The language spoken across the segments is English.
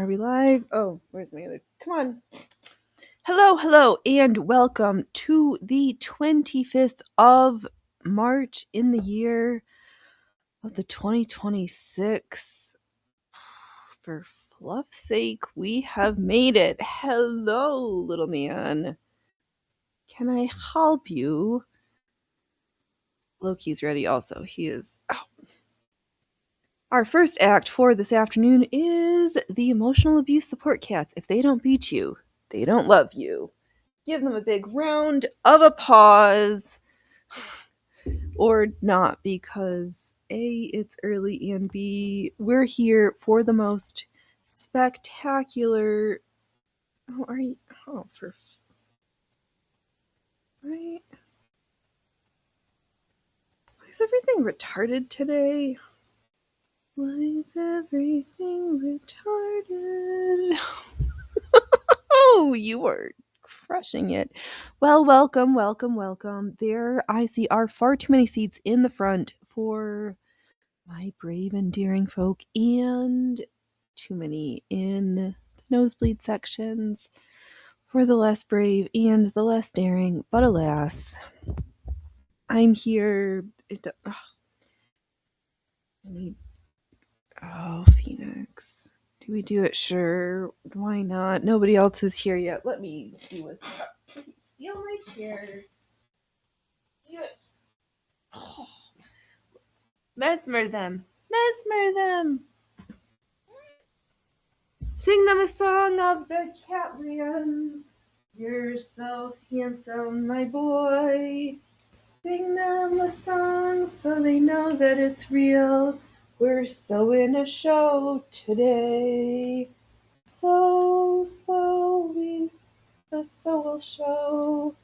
Are we live? Oh, where's my other? Come on. Hello, and welcome to the 25th of March in the year of the 2026. For fluff's sake, we have made it. Hello, little man. Can I help you? Loki's ready also. He is. Oh. Our first act for this afternoon is the emotional abuse support cats. If they don't beat you, they don't love you. Give them a big round of applause. Or not, because A, it's early, and B, we're here for the most spectacular. Oh, are you? Oh, for. Right? Why is everything retarded today? Why is everything retarded? Oh, you are crushing it. Well, welcome. There I see are far too many seats in the front for my brave and daring folk, and too many in the nosebleed sections for the less brave and the less daring. But alas, I'm here. I need. Oh, Phoenix. Do we do it? Sure. Why not? Nobody else is here yet. Let me do it. Steal my chair. Yeah. Oh. Mesmer them. Sing them a song of the Catlands. You're so handsome, my boy. Sing them a song so they know that it's real. We're so in a show today. So will show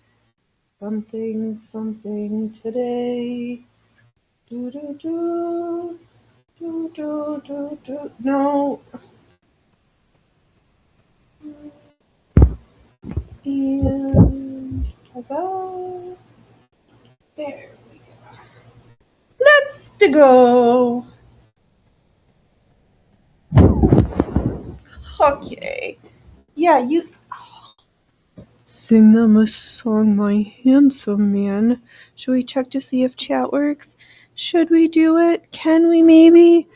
something today. Do do do do do do do. No. And huzzah. There we go. Let's to go. Okay. Yeah, you. Sing them a song, my handsome man. Should we check to see if chat works? Should we do it? Can we maybe?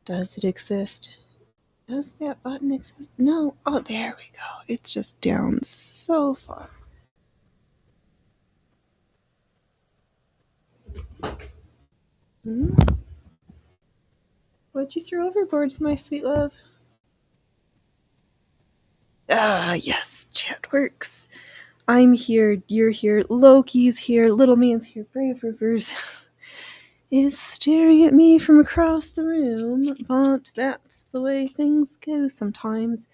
Does it exist? Does that button exist? No. Oh, there we go. It's just down so far. What'd you throw overboard, my sweet love? Ah, yes, chat works. I'm here, you're here, Loki's here, little man's here, Brave Rivers is staring at me from across the room, but that's the way things go sometimes.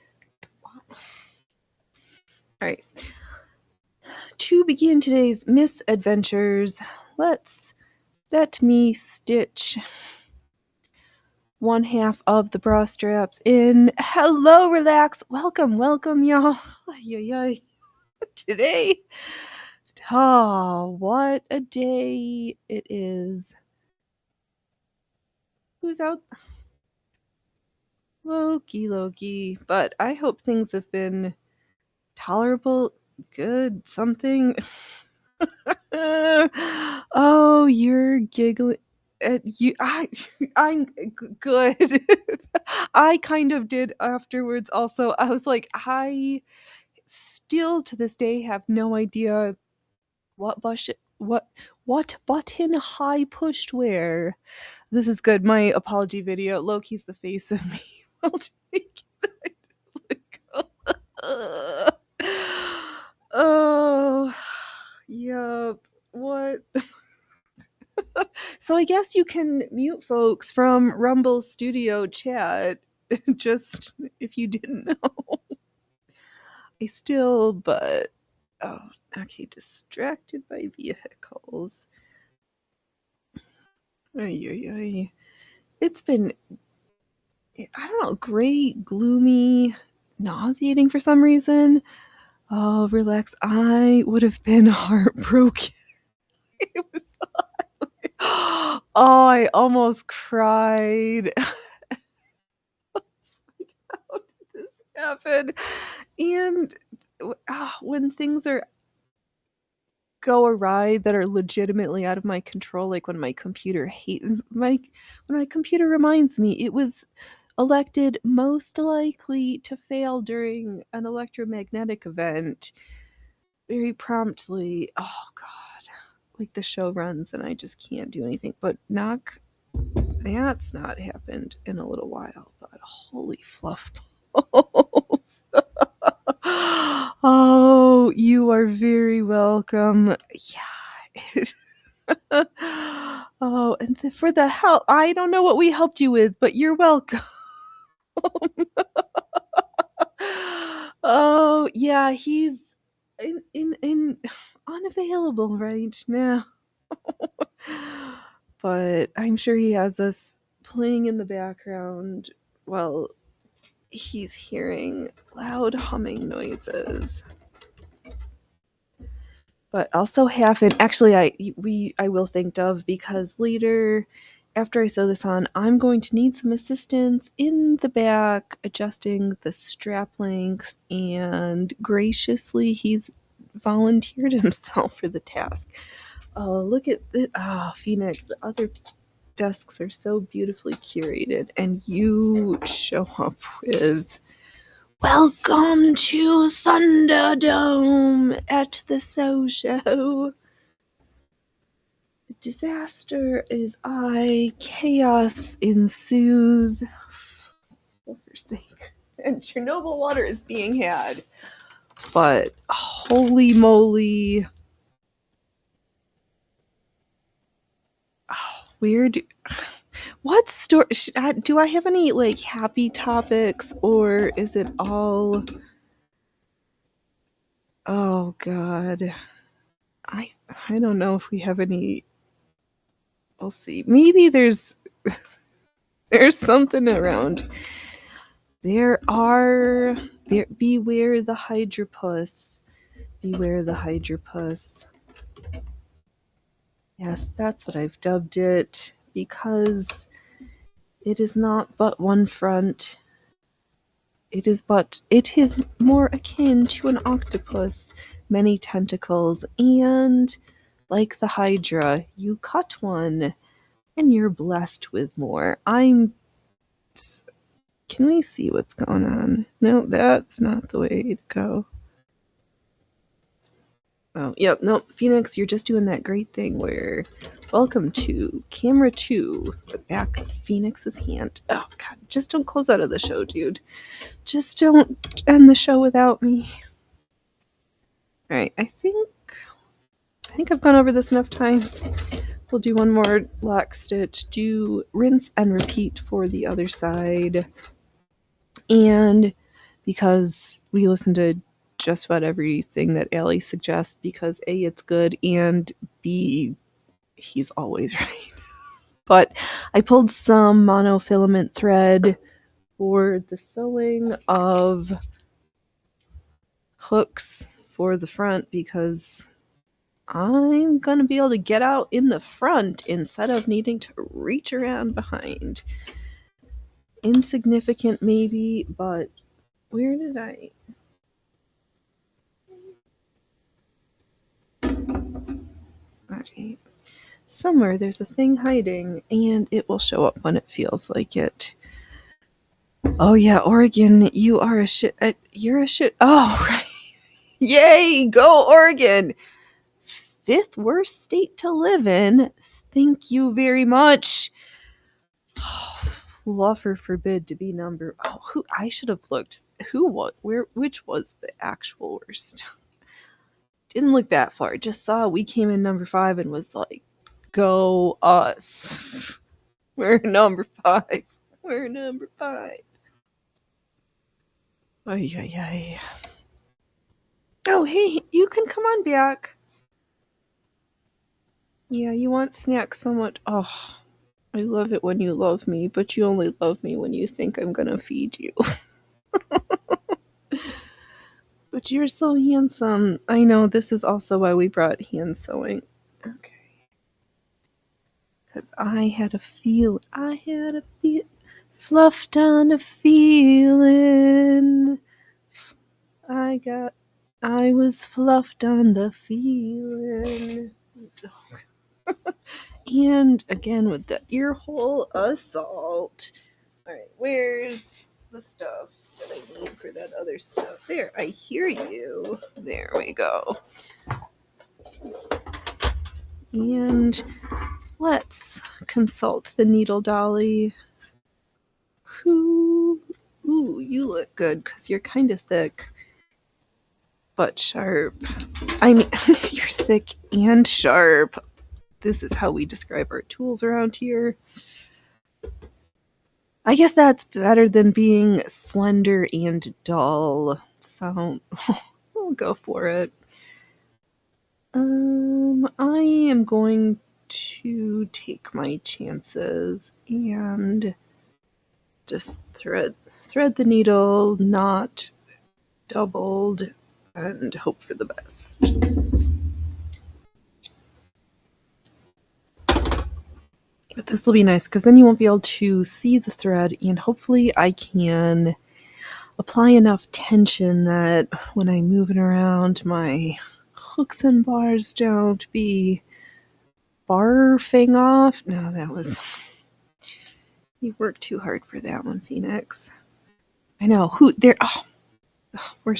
Alright. To begin today's misadventures, let me stitch one half of the bra straps in. Hello, relax. Welcome, y'all. Today, what a day it is. Who's out? Loki. But I hope things have been tolerable, good, something. Oh, you're giggling. I'm good. I kind of did afterwards also. I was like, I still to this day have no idea what button I pushed where. This is good. My apology video. Loki's the face of me. I'll take it. Oh, yep. What? So I guess you can mute folks from Rumble Studio chat, just if you didn't know. But oh, okay, distracted by vehicles. It's been, I don't know, gray, gloomy, nauseating for some reason. Oh, relax. I would have been heartbroken. It was oh, I almost cried. How did happen. And when things go awry that are legitimately out of my control, like when my computer reminds me it was elected most likely to fail during an electromagnetic event very promptly. Oh god. Like the show runs and I just can't do anything. But that's not happened in a little while. But holy fluff balls. Oh, you are very welcome. Yeah. Oh, and for the help, I don't know what we helped you with, but you're welcome. Oh, yeah, he's in unavailable right now. But I'm sure he has us playing in the background while he's hearing loud humming noises. But also half in actually I will thank Dove because later after I sew this on, I'm going to need some assistance in the back adjusting the strap length, and graciously he's volunteered himself for the task. Oh, look at this. Oh, Phoenix, the other desks are so beautifully curated, and you show up with "Welcome to Thunderdome at the Sew Show. Disaster is chaos ensues, for your sake, and Chernobyl water is being had." But holy moly. Oh, weird. What story? Do I have any like happy topics, or is it all? Oh God, I don't know if we have any. We'll see. Maybe there's something around. Beware the Hydropus. Beware the Hydropus. Yes, that's what I've dubbed it, because it is not but one front. It is more akin to an octopus, many tentacles, and like the Hydra, you cut one and you're blessed with more. Can we see what's going on? No, that's not the way to go. Oh, yep, no, Phoenix, you're just doing that great thing where, welcome to camera 2, the back of Phoenix's hand. Oh, God, just don't close out of the show, dude. Just don't end the show without me. Alright, I think I've gone over this enough times. We'll do one more lock stitch, do rinse and repeat for the other side. And because we listen to just about everything that Allie suggests, because A, it's good, and B, he's always right. But I pulled some monofilament thread for the sewing of hooks for the front, because I'm going to be able to get out in the front instead of needing to reach around behind. Insignificant maybe, but where did I... Alright. Somewhere there's a thing hiding, and it will show up when it feels like it. Oh yeah, Oregon, you are a shit. You're a shit. Oh, right. Yay, go Oregon! 5th worst state to live in. Thank you very much. Oh, fluffer forbid to be number. Oh, who I should have looked. Which was the actual worst? Didn't look that far. Just saw we came in number 5 and was like, go us. We're number 5. We're number 5. Ay, ay, ay. Oh, hey, you can come on back. Yeah, you want snacks so much. Oh, I love it when you love me, but you only love me when you think I'm gonna feed you. But you're so handsome. I know, this is also why we brought hand sewing. Okay. Because I had a fluffed on a feeling I was fluffed on the feeling. And again with the earhole assault. Alright, where's the stuff that I need for that other stuff? There, I hear you. There we go. And let's consult the needle dolly. Ooh, you look good because you're kind of thick, but sharp. I mean, you're thick and sharp. This is how we describe our tools around here. I guess that's better than being slender and dull. So we'll go for it. I am going to take my chances and just thread the needle, not doubled, and hope for the best. But this will be nice because then you won't be able to see the thread, and hopefully I can apply enough tension that when I move it around, my hooks and bars don't be barfing off. No, that was... You worked too hard for that one, Phoenix. I know. We're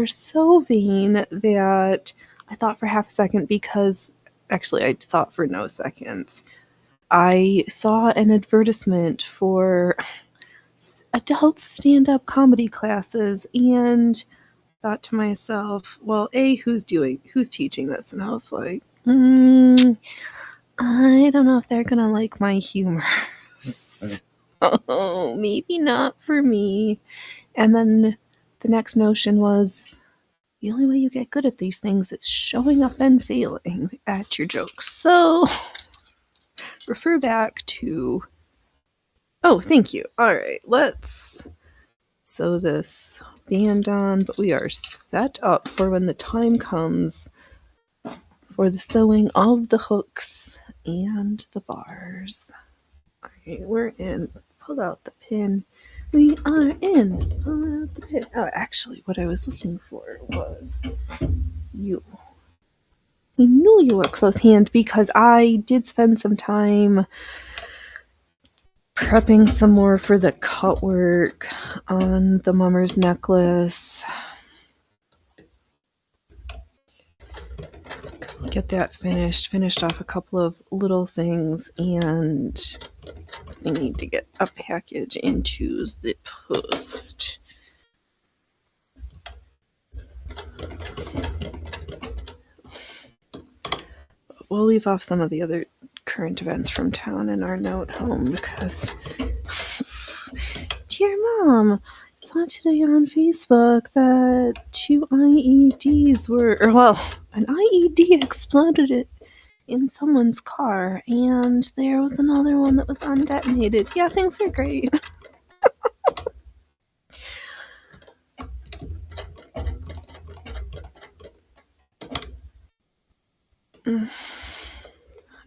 so vain that I thought for half a second because... Actually, I thought for no seconds. I saw an advertisement for adult stand-up comedy classes and thought to myself, well, A, who's teaching this? And I was like, I don't know if they're gonna like my humor. So maybe not for me. And then the next notion was, the only way you get good at these things is showing up and failing at your jokes. So refer back to... Oh, thank you. Alright, let's sew this band on, but we are set up for when the time comes for the sewing of the hooks and the bars. Alright, we're in. Pull out the pin. We are in. Pull out the pin. Oh, actually, what I was looking for was you. I knew you were close hand because I did spend some time prepping some more for the cut work on the mummer's necklace. We'll get that finished off a couple of little things, and I need to get a package into the post. We'll leave off some of the other current events from town in our note home because... Dear Mom, I saw today on Facebook that 2 IEDs were... an IED exploded in someone's car, and there was another one that was undetonated. Yeah, things are great.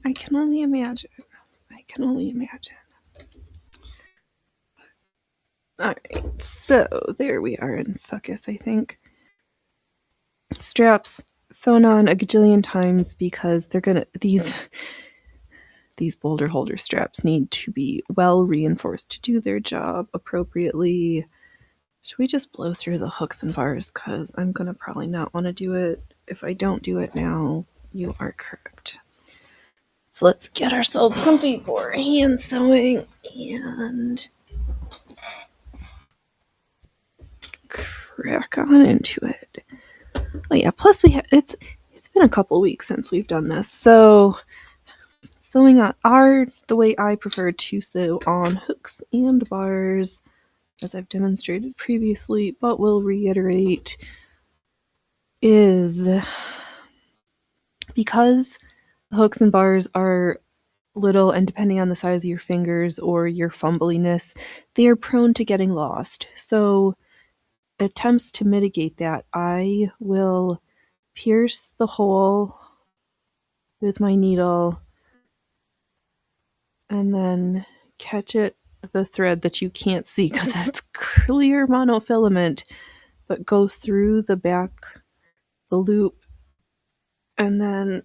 I can only imagine. Alright, so there we are in focus, I think. Straps sewn on a gajillion times because they're gonna... These boulder holder straps need to be well reinforced to do their job appropriately. Should we just blow through the hooks and bars? Because I'm gonna probably not want to do it. If I don't do it now, you are correct. So let's get ourselves comfy for hand sewing and crack on into it. Oh yeah, plus it's been a couple weeks since we've done this, so sewing on the way I prefer to sew on hooks and bars, as I've demonstrated previously, but will reiterate, is because the hooks and bars are little, and depending on the size of your fingers or your fumbliness, they are prone to getting lost. So attempts to mitigate that, I will pierce the hole with my needle and then catch the thread that you can't see because it's clear monofilament but go through the loop, and then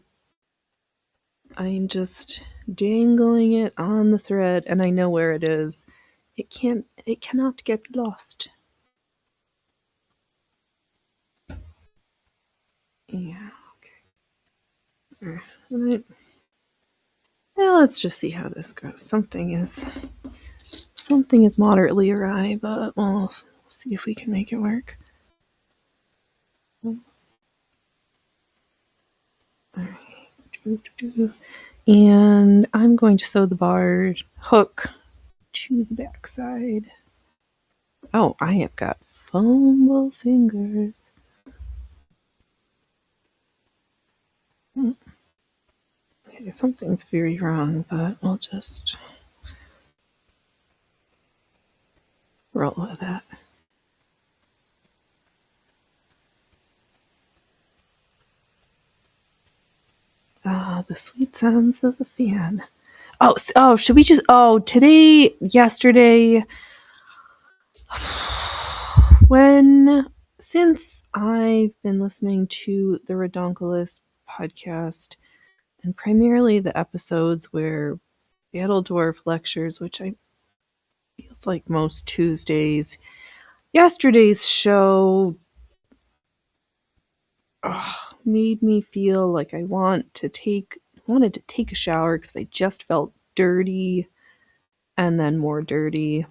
I'm just dangling it on the thread, and I know where it is. It cannot get lost. Yeah, okay. Alright. Well, let's just see how this goes. Something is moderately awry, but we'll see if we can make it work. Alright. And I'm going to sew the bar hook to the back side. Oh, I have got fumble fingers. Okay, something's very wrong, but we'll just roll with that. Ah, the sweet sounds of the fan. Oh, should we just, yesterday, since I've been listening to the Redonkulous podcast, and primarily the episodes where Battle Dwarf lectures, which I feels like most Tuesdays, yesterday's show made me feel like I wanted to take a shower because I just felt dirty and then more dirty.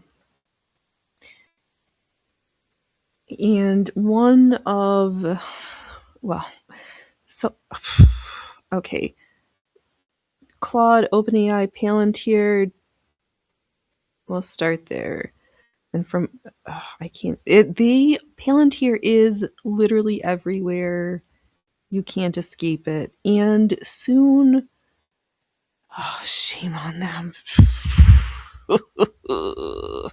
And okay. Claude, OpenAI, Palantir, we'll start there. And the Palantir is literally everywhere. You can't escape it. And soon, shame on them. Oh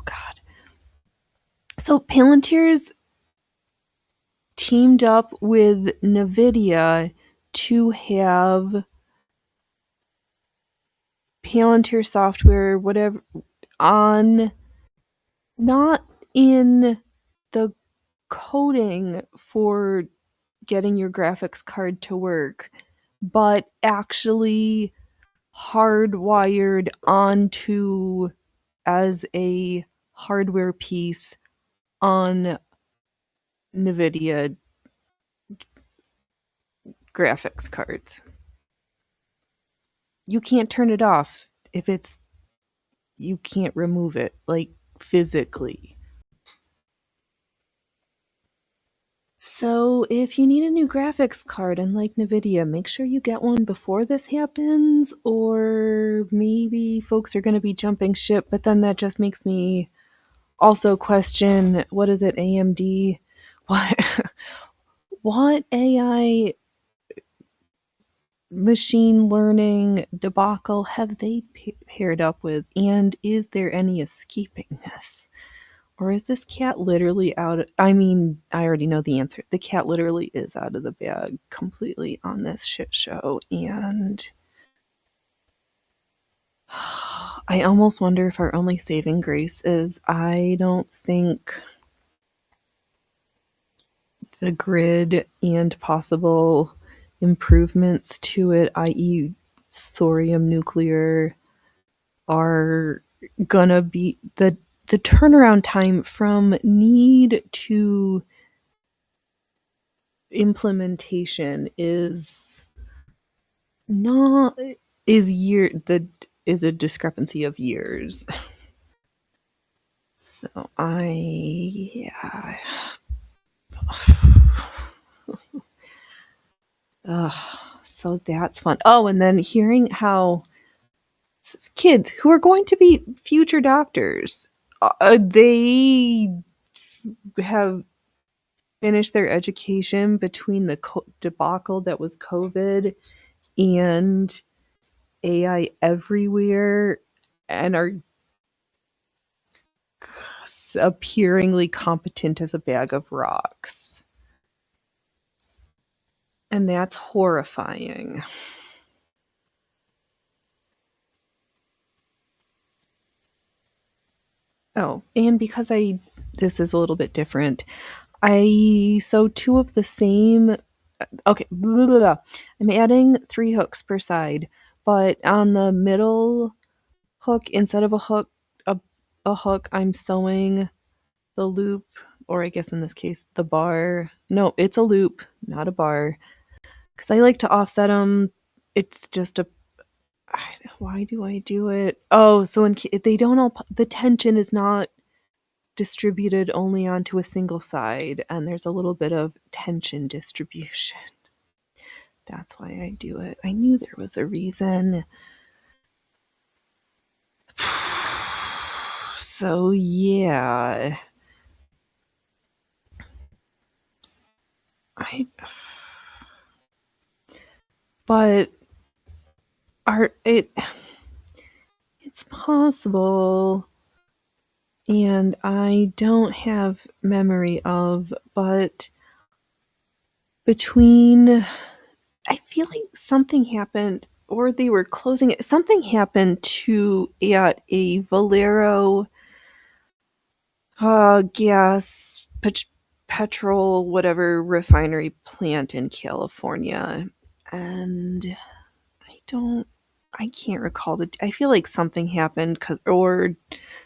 God. So Palantir's teamed up with NVIDIA to have Palantir software, whatever, not in the coding for getting your graphics card to work, but actually hardwired onto as a hardware piece on NVIDIA graphics cards. You can't turn it off you can't remove it, like physically. So if you need a new graphics card and like NVIDIA, make sure you get one before this happens, or maybe folks are going to be jumping ship, but then that just makes me also question, what is it, AMD? What AI machine learning debacle have they paired up with, and is there any escaping this? Or is this cat literally out? I already know the answer. The cat literally is out of the bag completely on this shit show, and I almost wonder if our only saving grace is I don't think the grid and possible improvements to it, i.e. thorium nuclear, are gonna be the turnaround time from need to implementation is a discrepancy of years. So so that's fun. Oh, and then hearing how kids who are going to be future doctors, they have finished their education between the debacle that was COVID and AI everywhere, and are appearingly competent as a bag of rocks. And that's horrifying. Oh, and because this is a little bit different. I sew two of the same. Okay, blah, blah, blah. I'm adding 3 hooks per side, but on the middle hook, instead of a hook, I'm sewing the loop, or I guess in this case, the bar. No, it's a loop, not a bar, because I like to offset them. It's just a. Why do I do it? Oh, so they don't all. The tension is not distributed only onto a single side, and there's a little bit of tension distribution. That's why I do it. I knew there was a reason. So, yeah. But it's possible, and I don't have memory of, but I feel like something happened, or they were closing it. Something happened at a Valero gas, petrol, whatever refinery plant in California. And I can't recall I feel like something happened, or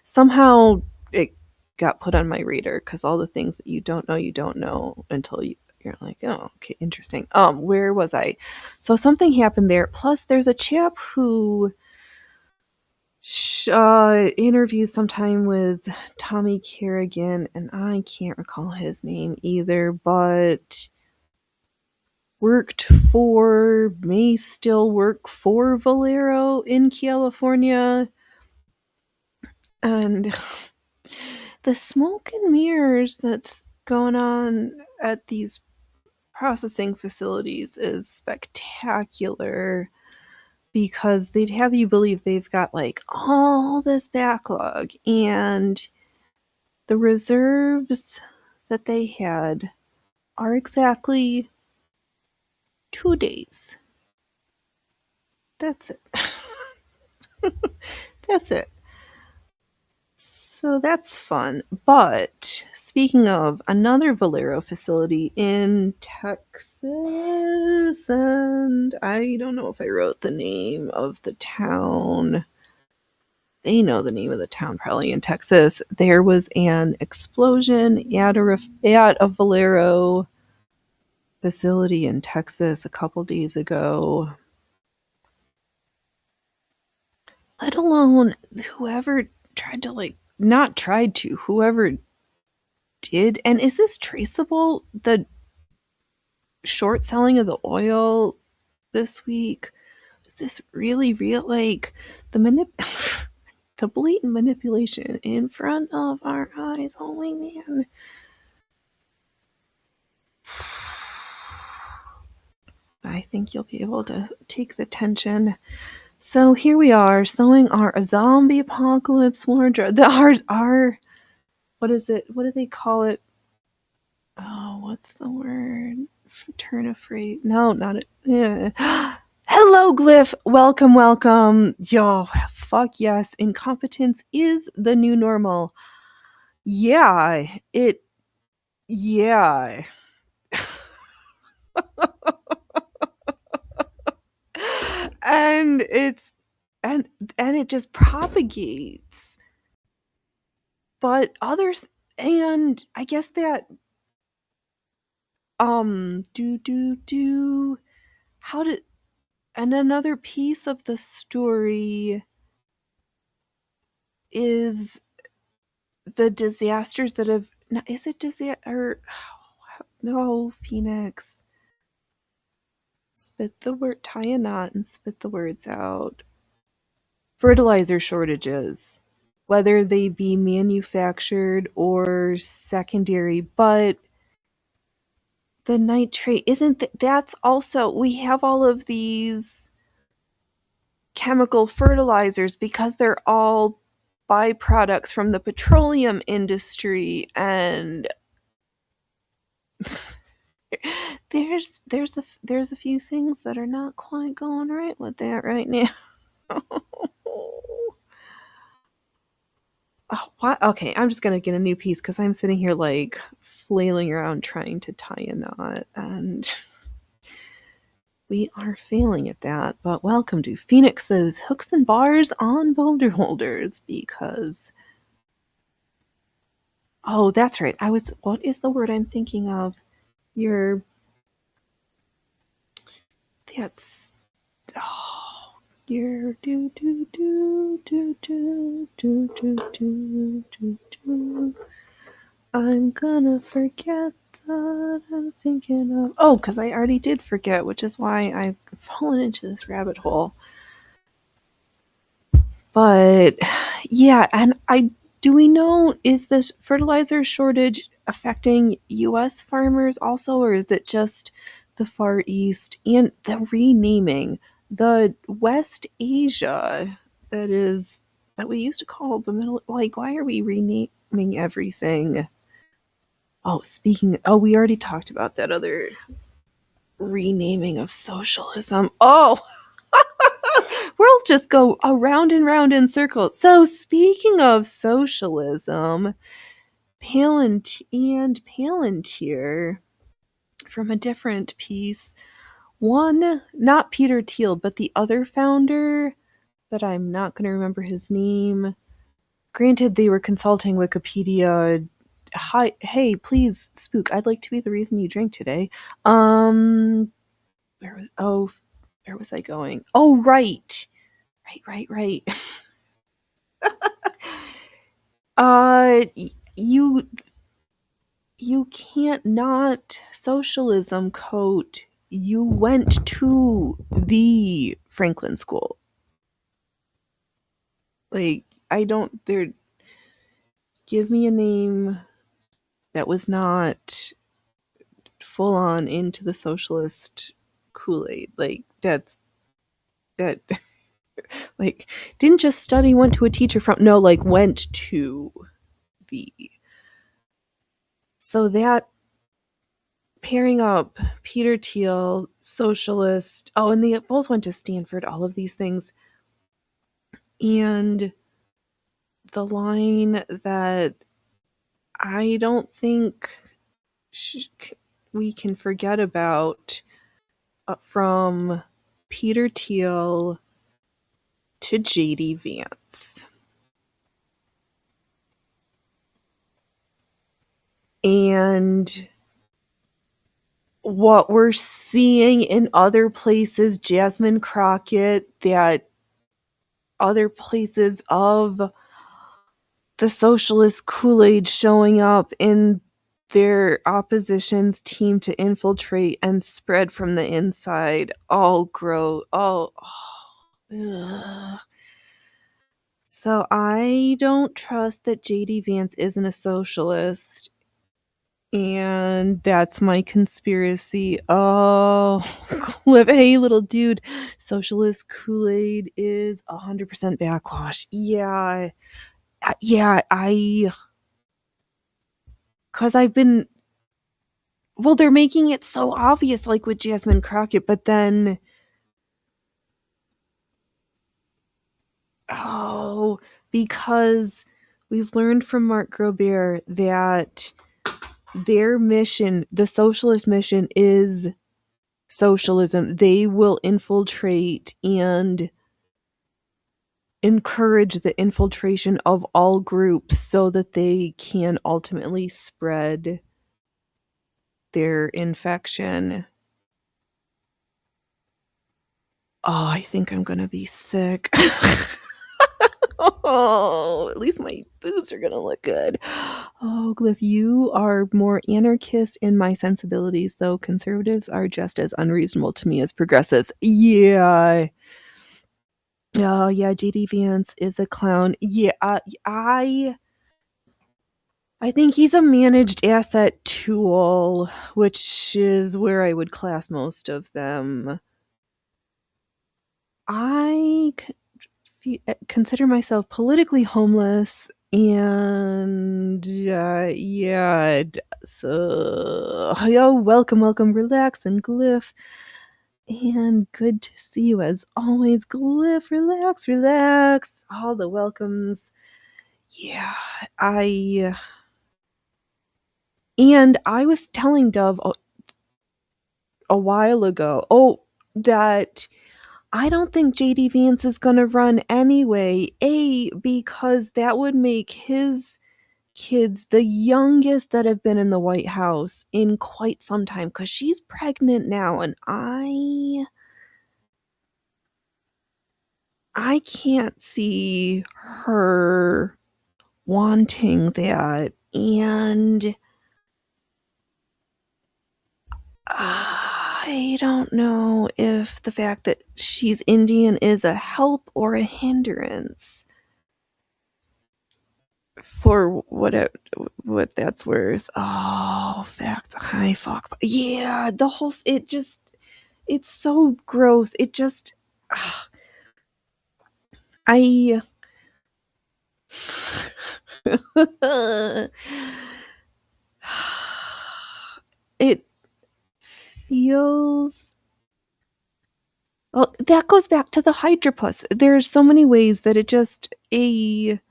somehow it got put on my radar, because all the things that you don't know until you're like, oh, okay, interesting. Where was I? So something happened there. Plus, there's a chap who interviews sometime with Tommy Kerrigan, and I can't recall his name either, but may still work for Valero in California. And the smoke and mirrors that's going on at these processing facilities is spectacular, because they'd have you believe they've got like all this backlog, and the reserves that they had are exactly 2 days. That's it. That's it. So that's fun. But speaking of another Valero facility in Texas, and I don't know if I wrote the name of the town. They know the name of the town, probably, in Texas. There was an explosion at a Valero facility in Texas a couple days ago. Let alone whoever whoever did. And is this traceable? The short selling of the oil this week? Is this really real? Like, the the blatant manipulation in front of our eyes. Holy man. I think you'll be able to take the tension. So here we are, sewing our zombie apocalypse wardrobe. Our what is it? What do they call it? Oh, what's the word? Turn of phrase. No, not it. Yeah. Hello, Glyph. Welcome, welcome. Yo, fuck yes. Incompetence is the new normal. Yeah, yeah. And and it just propagates. But and I guess that how did and another piece of the story is the disasters that have is it disaster? No, Phoenix. Spit the word, tie a knot and spit the words out. Fertilizer shortages, whether they be manufactured or secondary, but the nitrate that's also, we have all of these chemical fertilizers because they're all byproducts from the petroleum industry, and there's a few things that are not quite going right with that right now. Oh, What? Okay, I'm just gonna get a new piece because I'm sitting here like flailing around trying to tie a knot, and we are failing at that. But welcome to Phoenix, those hooks and bars on boulder holders, because oh, that's right. What is the word I'm thinking of? You're that's oh, you're do. I'm gonna forget that I'm thinking of. Oh, because I already did forget, which is why I've fallen into this rabbit hole. But yeah, and I do we know, is this fertilizer shortage affecting US farmers also, or is it just the Far East? And the renaming, the West Asia, that we used to call the Middle, like, why are we renaming everything? We already talked about that other renaming of socialism. Oh, we'll just go around and round in circles. So, speaking of socialism, Palantir from a different piece. One, not Peter Thiel, but the other founder that I'm not going to remember his name. Granted, they were consulting Wikipedia. Hi, hey, please, Spook. I'd like to be the reason you drink today. Where was I going? Oh, right. Right. You can't not socialism coat. You went to the Franklin School. Like, I don't there give me a name that was not full on into the socialist Kool-Aid. Like, that like, didn't just study, went to a teacher from, no, like, went to the, so that pairing up Peter Thiel, socialist, oh, and they both went to Stanford, all of these things, and the line that I don't think we can forget about, from Peter Thiel to J.D. Vance. And what we're seeing in other places, Jasmine Crockett, that other places of the socialist Kool-Aid showing up in their opposition's team to infiltrate and spread from the inside. All grow. Ugh. So I don't trust that J.D. Vance isn't a socialist. And that's my conspiracy. Oh, Cliff, hey, little dude. Socialist Kool-Aid is 100% backwash. Yeah, because they're making it so obvious, like with Jasmine Crockett, but then, because we've learned from Mark Grobert that their mission, the socialist mission, is socialism. They will infiltrate and encourage the infiltration of all groups so that they can ultimately spread their infection. Oh, I think I'm gonna be sick. Oh, at least my boobs are gonna look good. Oh, Glyph, you are more anarchist in my sensibilities, though conservatives are just as unreasonable to me as progressives. Yeah. Oh, yeah, JD Vance is a clown. Yeah, I think he's a managed asset tool, which is where I would class most of them. I consider myself politically homeless, and yeah, so welcome, relax, and Glyph, and good to see you as always, Glyph, relax, all the welcomes. Yeah, I and I was telling Dove a while ago, that I don't think JD Vance is going to run anyway. Because that would make his kids the youngest that have been in the White House in quite some time, because she's pregnant now, and I can't see her wanting that. And I don't know if the fact that she's Indian is a help or a hindrance, for what that's worth. Oh, fact. I fuck. Yeah, the whole it's so gross. It just I it feels, well, that goes back to the hydropus. There's so many ways that it just a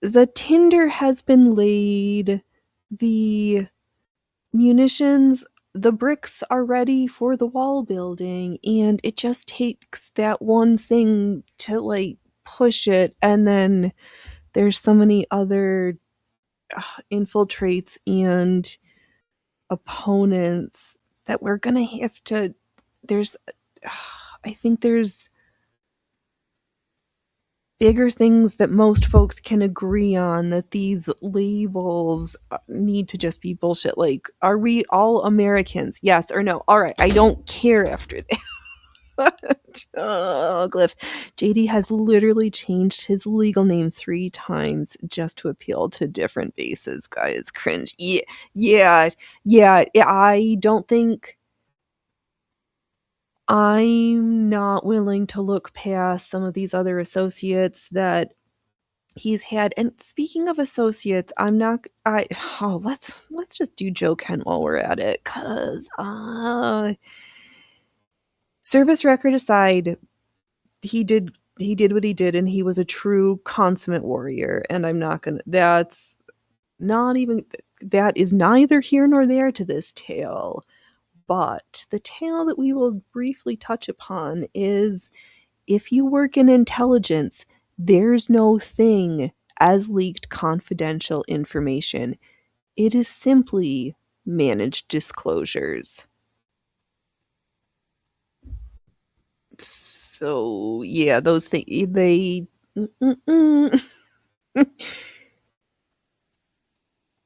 the tinder has been laid, the munitions, the bricks are ready for the wall building, and it just takes that one thing to like push it, and then there's so many other infiltrates and opponents that we're gonna have to there's I think there's bigger things that most folks can agree on, that these labels need to just be bullshit. Like, are we all Americans? Yes or no? All right, I don't care after that. Oh, Glyph. JD has literally changed his legal name 3 times just to appeal to different bases, guys. Cringe. Yeah. I don't think I'm not willing to look past some of these other associates that he's had. And speaking of associates, I'm not I oh, let's just do Joe Kent while we're at it, cuz service record aside, he did what he did, and he was a true consummate warrior, and I'm not going to that's not even that is neither here nor there to this tale. But the tale that we will briefly touch upon is, if you work in intelligence, there's no thing as leaked confidential information. It is simply managed disclosures. So, yeah, those things, they.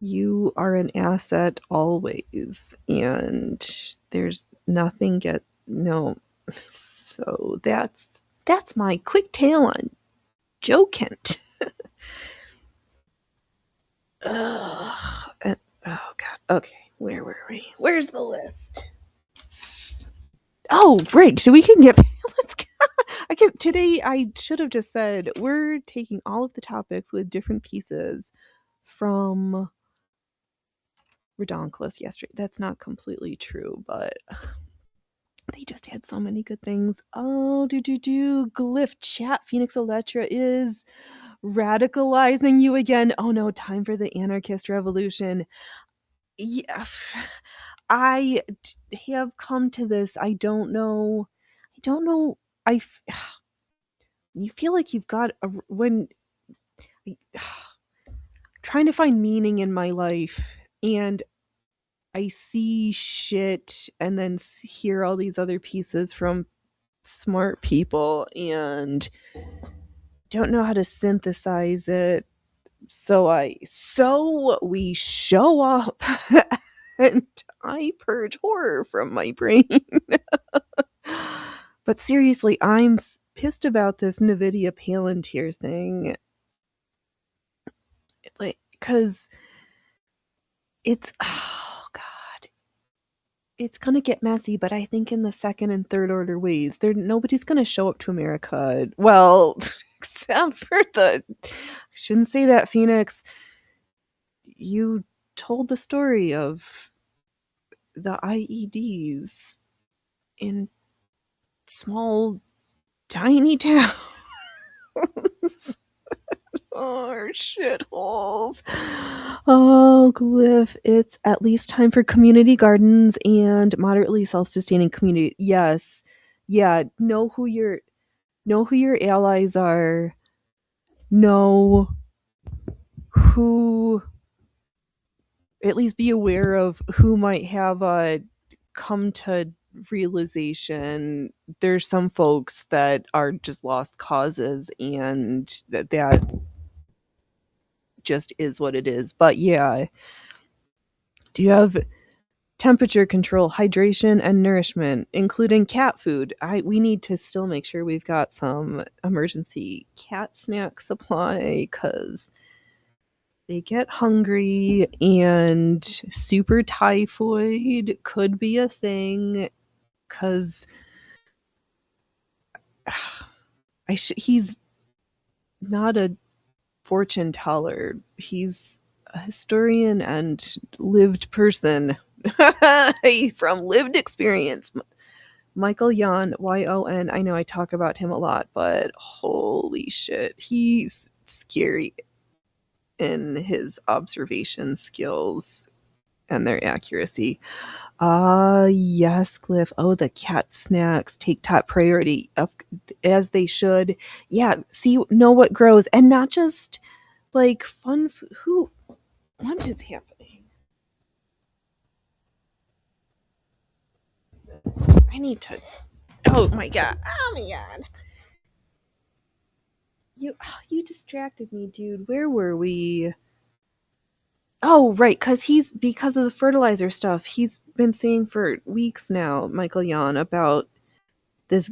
You are an asset always, and there's nothing get. No. So that's my quick tale on Joe Kent. Ugh. Oh god. Okay, where were we? Where's the list? Oh, break. So we can get. Let's go. I guess today I should have just said we're taking all of the topics with different pieces from Redonkulous yesterday. That's not completely true, but they just had so many good things. Oh, Glyph chat. Phoenix Electra is radicalizing you again. Oh no, time for the anarchist revolution. Yeah, have come to this. I don't know. I don't know. You feel like you've got when trying to find meaning in my life, and I see shit and then hear all these other pieces from smart people and don't know how to synthesize it. So we show up and I purge horror from my brain. But seriously, I'm pissed about this NVIDIA Palantir thing. Like, because oh god, it's gonna get messy, but I think in the second and third order ways, nobody's gonna show up to America. Well, except for I shouldn't say that, Phoenix. You told the story of the IEDs in small, tiny towns. shitholes. Oh, Glyph, it's at least time for community gardens and moderately self-sustaining community. Yes. Yeah, know who your allies are. Know who at least be aware of who might have come to realization. There's some folks that are just lost causes, and that just is what it is. But yeah, do you have temperature control, hydration, and nourishment, including cat food? We need to still make sure we've got some emergency cat snack supply because they get hungry, and super typhoid could be a thing because he's not a fortune teller. He's a historian and lived person from lived experience. Michael Yon, Yon. I know I talk about him a lot, but holy shit, he's scary in his observation skills and their accuracy. Yes, Glyph. Oh, the cat snacks take top priority, as they should. Yeah, know what grows, and not just like fun. What is happening? I need to. Oh my god. Oh my god. You distracted me, dude. Where were we? Oh, right, because of the fertilizer stuff. He's been saying for weeks now, Michael Yon, about this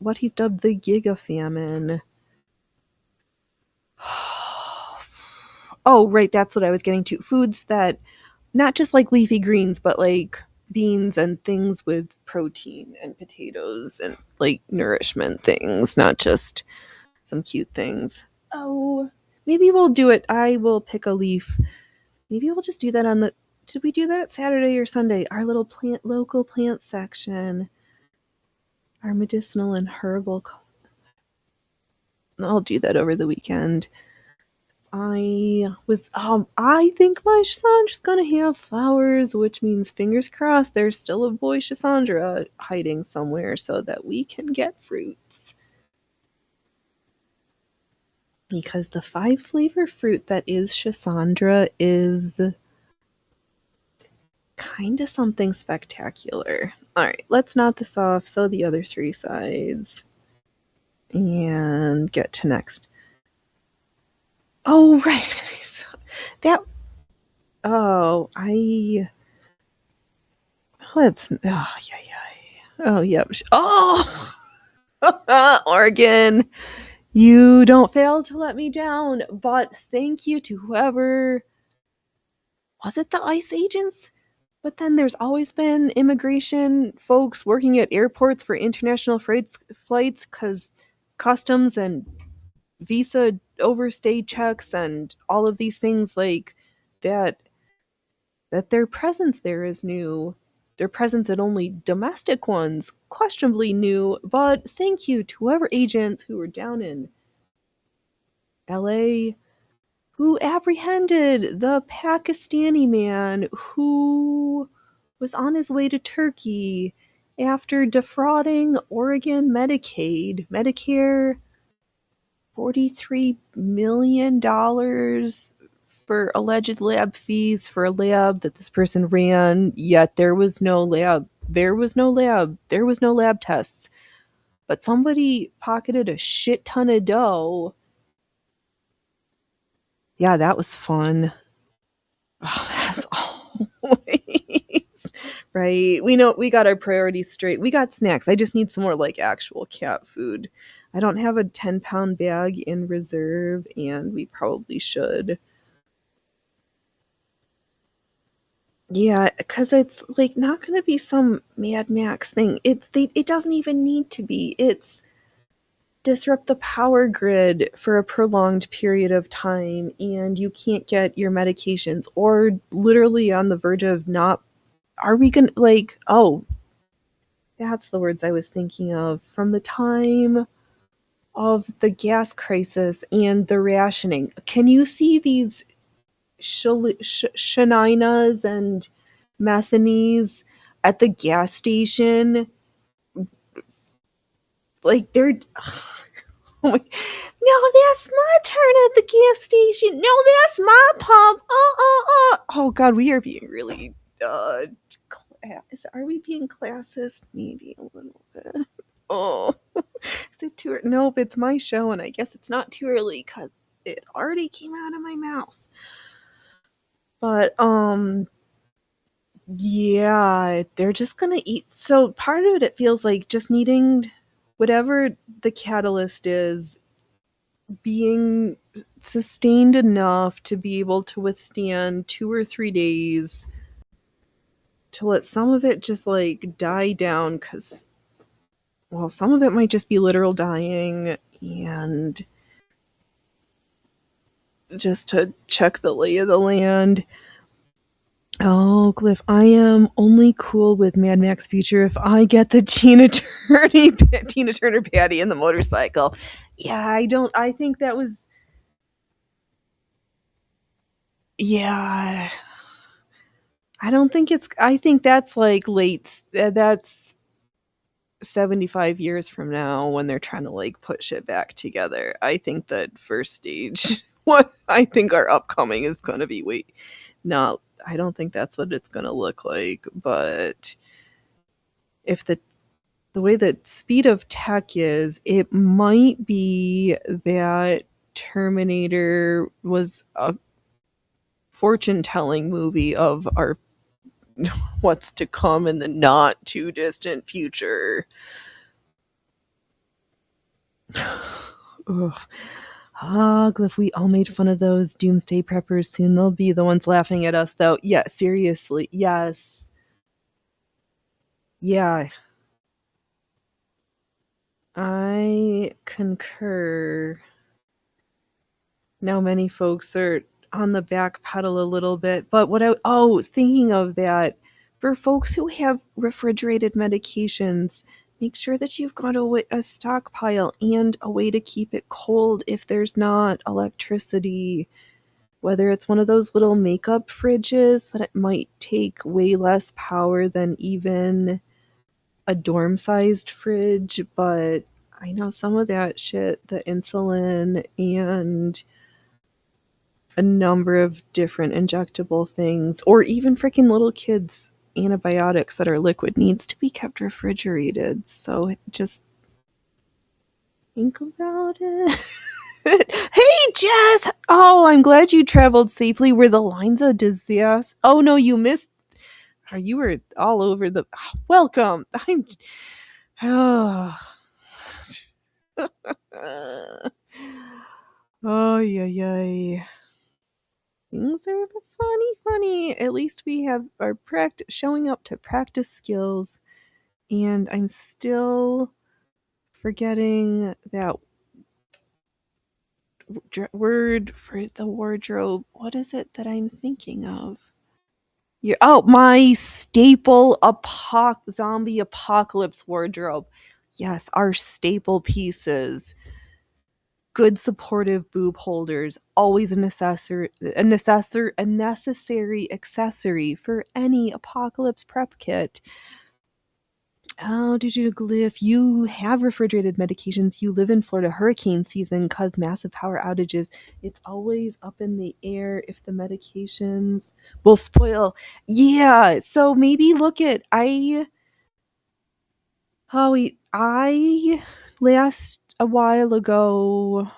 what he's dubbed the Giga Famine. Oh, right, that's what I was getting to. Foods that not just like leafy greens, but like beans and things with protein and potatoes and like nourishment things, not just some cute things. Oh, maybe we'll do it. I will pick a leaf. Maybe we'll just do that on the. Did we do that Saturday or Sunday? Our little local plant section. Our medicinal and herbal. I'll do that over the weekend. I think my Chissandra's gonna have flowers, which means fingers crossed there's still a boy Chisandra hiding somewhere so that we can get fruits. Because the 5-flavor fruit that is Chisandra is kind of something spectacular. Alright, let's knot this off, so the other 3 sides. And get to next. Oh, right. That. Oh, let's. Oh, yeah. Oh, yep. Oh! Oregon. You don't fail to let me down, but thank you to whoever. Was it the ICE agents? But then there's always been immigration folks working at airports for international flights because customs and visa overstay checks and all of these things like that their presence there is new. Their presence at only domestic ones, questionably new, but thank you to whoever agents who were down in LA who apprehended the Pakistani man who was on his way to Turkey after defrauding Oregon Medicare $43 million for alleged lab fees for a lab that this person ran, yet there was no lab. There was no lab tests. But somebody pocketed a shit ton of dough. Yeah, that was fun. Oh, as always. Right. We know we got our priorities straight. We got snacks. I just need some more like actual cat food. I don't have a 10-pound bag in reserve, and we probably should. Yeah, because it's like not going to be some Mad Max thing. It doesn't even need to be. It's disrupt the power grid for a prolonged period of time, and you can't get your medications, or literally on the verge of not. Are we gonna like? Oh, that's the words I was thinking of. From the time of the gas crisis and the rationing. Can you see these Shaninas and Methanes at the gas station? Like they're no, that's my turn at the gas station. No, that's my pump. Oh God, we are being really are we being classist? Maybe a little bit. Oh, is it too? Nope, it's my show, and I guess it's not too early because it already came out of my mouth. But yeah, they're just gonna eat. So part of it feels like just needing whatever the catalyst is being sustained enough to be able to withstand 2 or 3 days to let some of it just like die down because, well, some of it might just be literal dying, and just to check the lay of the land. Oh, Glyph, I am only cool with Mad Max Future if I get the Tina Turner Patty and the motorcycle. Yeah, I think that was, yeah. I think that's like that's 75 years from now when they're trying to like put shit back together. I think that first stage, what I think our upcoming is going to be, not, I don't think that's what it's going to look like, but if the way that speed of tech is, it might be that Terminator was a fortune telling movie of our what's to come in the not too distant future. Ugh. Ah, Glyph, we all made fun of those doomsday preppers. Soon they'll be the ones laughing at us, though. Yeah, seriously. Yes. Yeah. I concur. Now many folks are on the back pedal a little bit, but thinking of that, for folks who have refrigerated medications, make sure that you've got a stockpile and a way to keep it cold if there's not electricity. Whether it's one of those little makeup fridges that it might take way less power than even a dorm sized fridge, but I know some of that shit, the insulin and a number of different injectable things, or even freaking little kids' antibiotics that are liquid, needs to be kept refrigerated. So just think about it. Hey, Jazz! Oh, I'm glad you traveled safely. Were the lines a disaster? Oh no, you missed. You were all over the. Welcome. I'm. Oh. Oh yeah. Things are funny. At least we have our showing up to practice skills, and I'm still forgetting that word for the wardrobe. What is it that I'm thinking of? My staple zombie apocalypse wardrobe. Yes, our staple pieces. Good supportive boob holders, always a necessary accessory for any apocalypse prep kit. Oh, did you Glyph? You have refrigerated medications. You live in Florida. Hurricane season cause massive power outages. It's always up in the air if the medications will spoil. Yeah, so maybe look at I last a while ago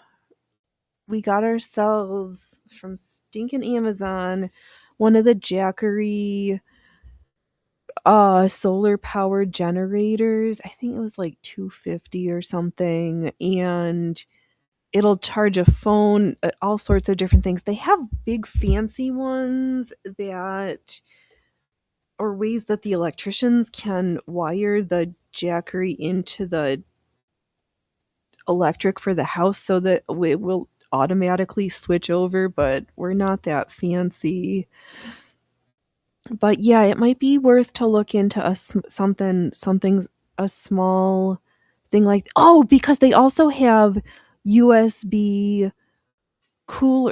we got ourselves from stinking Amazon one of the Jackery solar powered generators. I think it was like $250 or something, and it'll charge a phone, all sorts of different things. They have big fancy ones that or ways that the electricians can wire the Jackery into the electric for the house so that it will automatically switch over, but we're not that fancy. But yeah, it might be worth to look into something's a small thing like, oh, because they also have USB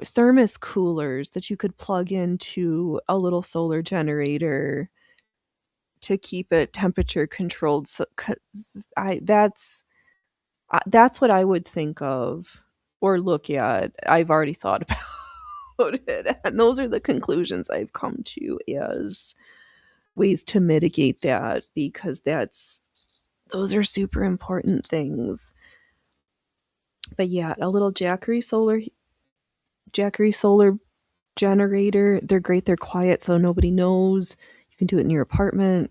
thermos coolers that you could plug into a little solar generator to keep it temperature controlled. So that's what I would think of or look at. I've already thought about it, and those are the conclusions I've come to as ways to mitigate that, because those are super important things. But yeah, a little Jackery solar generator. They're great. They're quiet, so nobody knows. You can do it in your apartment.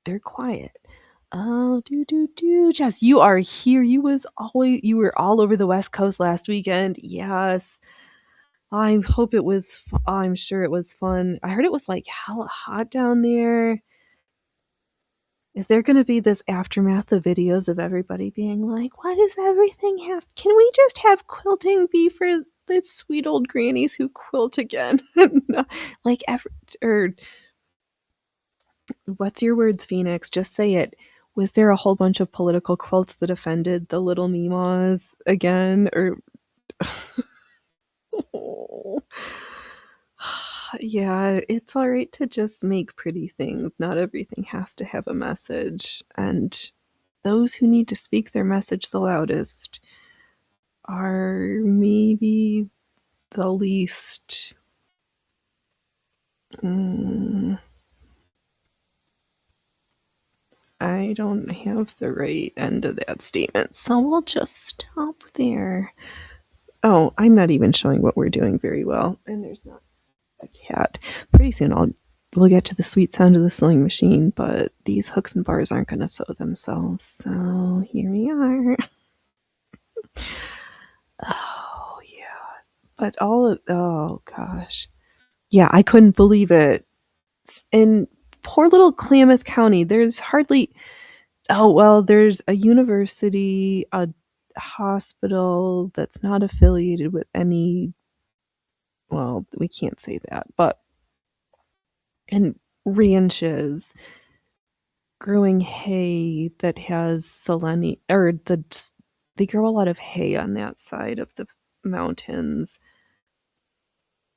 They're quiet. Oh, Jess, you are here. You were all over the West Coast last weekend. Yes. I'm sure it was fun. I heard it was like hella hot down there. Is there going to be this aftermath of videos of everybody being like, why does everything have, can we just have quilting be for the sweet old grannies who quilt again? Like, or what's your words, Phoenix? Just say it. Was there a whole bunch of political quilts that offended the little Mimas again? Or, yeah, it's all right to just make pretty things. Not everything has to have a message. And those who need to speak their message the loudest are maybe the least. I don't have the right end of that statement, so we'll just stop there. Oh, I'm not even showing what we're doing very well, and there's not a cat. Pretty soon we'll get to the sweet sound of the sewing machine, but these hooks and bars aren't going to sew themselves, so here we are. Oh, yeah. But oh gosh. Yeah, I couldn't believe it. In poor little Klamath County, there's hardly, oh, well, there's a university, a hospital that's not affiliated with any, well, we can't say that, but, and ranches growing hay that has selenium, or they grow a lot of hay on that side of the mountains,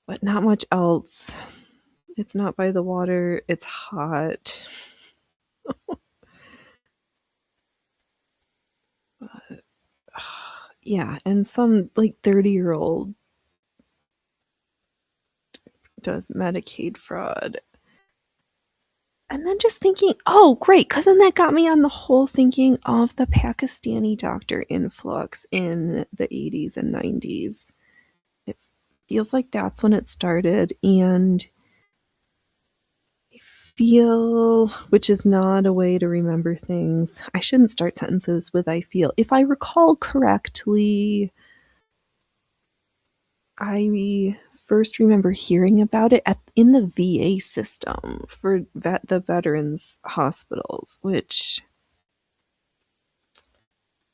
but not much else. It's not by the water. It's hot. But, yeah, and some like 30-year-old does Medicaid fraud. And then just thinking, oh, great, because then that got me on the whole thinking of the Pakistani doctor influx in the 80s and 90s. It feels like that's when it started, and I feel, which is not a way to remember things. I shouldn't start sentences with I feel. If I recall correctly, I first remember hearing about it in the VA system for the veterans hospitals, which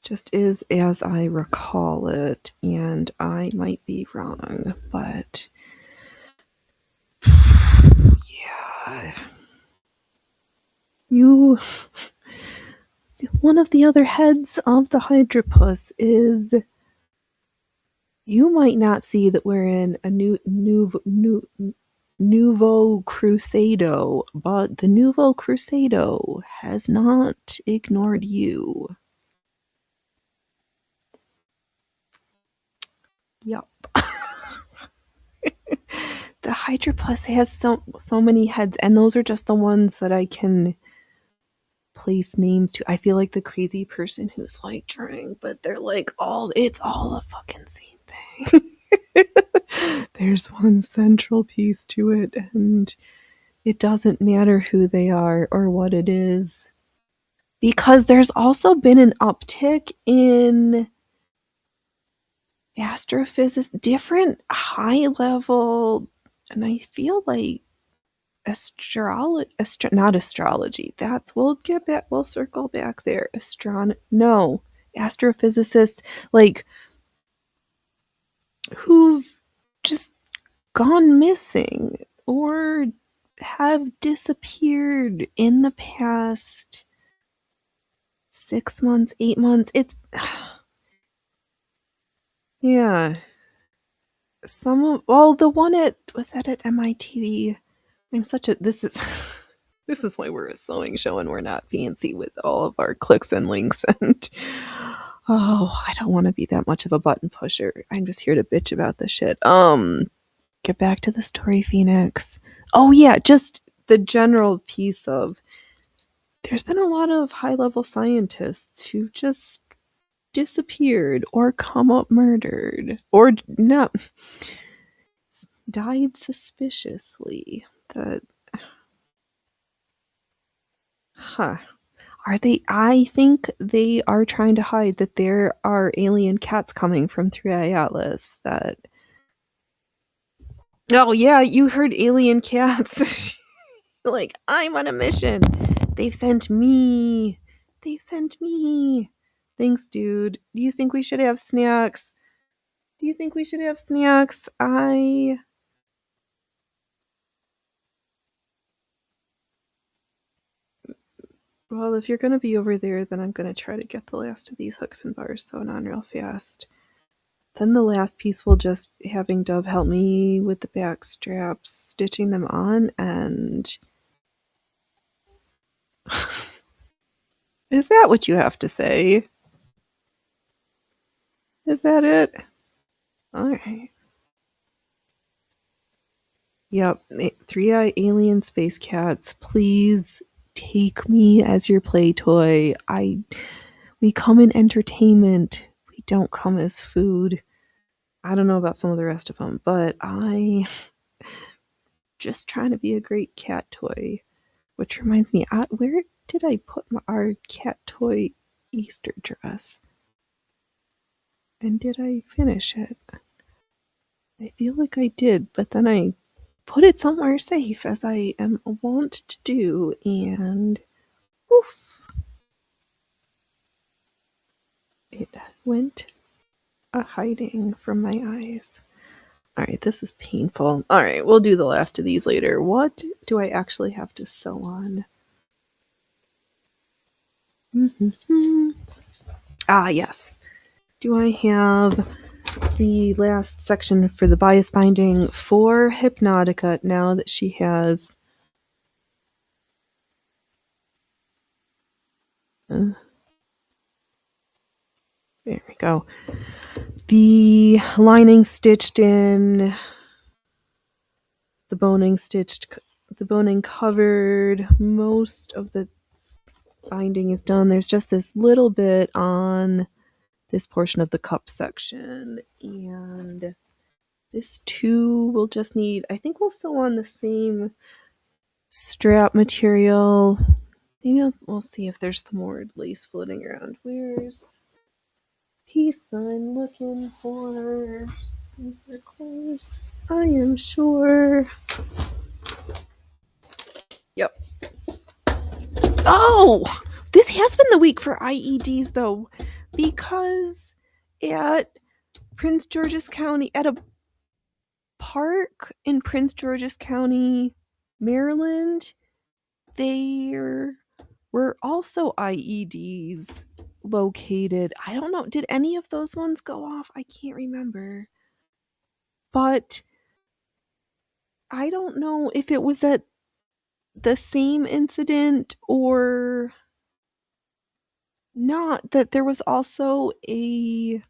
just is as I recall it, and I might be wrong, but yeah. One of the other heads of the Hydropus is, you might not see that we're in a Nuevo Crusado, but the Nuevo Crusado has not ignored you. Yup. The Hydropus has so many heads, and those are just the ones that I can place names to. I feel like the crazy person who's like trying, but they're like it's all a fucking same thing. There's one central piece to it, and it doesn't matter who they are or what it is. Because there's also been an uptick in astrophysics, different high level, and I feel like not astrology. We'll circle back there. No, astrophysicists, like, who've just gone missing or have disappeared in the past 6 months, 8 months. It's yeah. The one was that at MIT? I'm such a this is this is why we're a sewing show and we're not fancy with all of our clicks and links and I don't want to be that much of a button pusher. I'm just here to bitch about this shit. Get back to the story, Phoenix. Oh yeah, just the general piece of there's been a lot of high-level scientists who just disappeared or come up murdered or not died suspiciously. That are they? I think they are trying to hide that there are alien cats coming from 3i Atlas. That. Oh yeah, you heard alien cats. Like, I'm on a mission. They've sent me. They've sent me. Thanks, dude. Do you think we should have snacks? Do you think we should have snacks? Well, if you're going to be over there, then I'm going to try to get the last of these hooks and bars sewn on real fast. Then the last piece will just having Dove help me with the back straps, stitching them on, and... Is that what you have to say? Is that it? Alright. Yep, 3i Alien Space Cats, please take me as your play toy. We come in entertainment. We don't come as food. I don't know about some of the rest of them, but I just trying to be a great cat toy. Which reminds me, where did I put our cat toy Easter dress? And did I finish it? I feel like I did, but then I put it somewhere safe, as I am wont to do, and oof, it went hiding from my eyes. Alright, this is painful. Alright, we'll do the last of these later. What do I actually have to sew on? Ah, yes. Do I have the last section for the bias binding for Hypnotica now that she has... there we go. The lining stitched in, the boning stitched, the boning covered, most of the binding is done. There's just this little bit on this portion of the cup section, and this too will just need, I think we'll sew on the same strap material. Maybe we'll see if there's some more lace floating around. Where's piece I'm looking for? Super close, I am sure. Yep. Oh! This has been the week for IEDs, though, because at Prince George's County, at a park in Prince George's County, Maryland, there were also IEDs located. I don't know, did any of those ones go off? I can't remember. But I don't know if it was at the same incident or not, that there was also a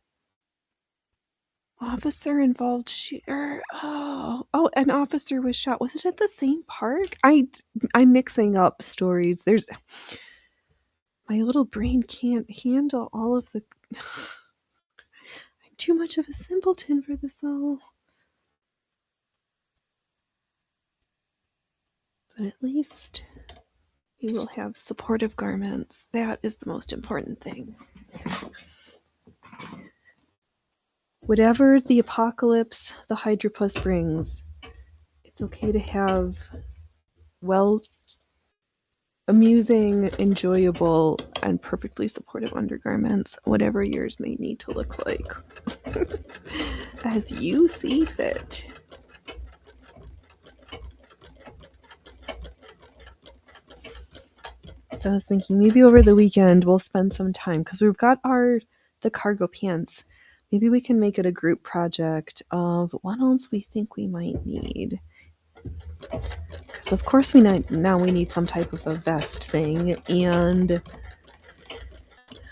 officer involved shooter. An officer was shot. Was it at the same park? I'm mixing up stories. There's my little brain can't handle all of the I'm too much of a simpleton for this all. But at least we will have supportive garments. That is the most important thing. Whatever the apocalypse the Hydropus brings, it's okay to have, well, amusing, enjoyable, and perfectly supportive undergarments, whatever yours may need to look like. As you see fit. So I was thinking maybe over the weekend we'll spend some time because we've got the cargo pants. Maybe we can make it a group project of what else we think we might need. Because of course we need some type of a vest thing and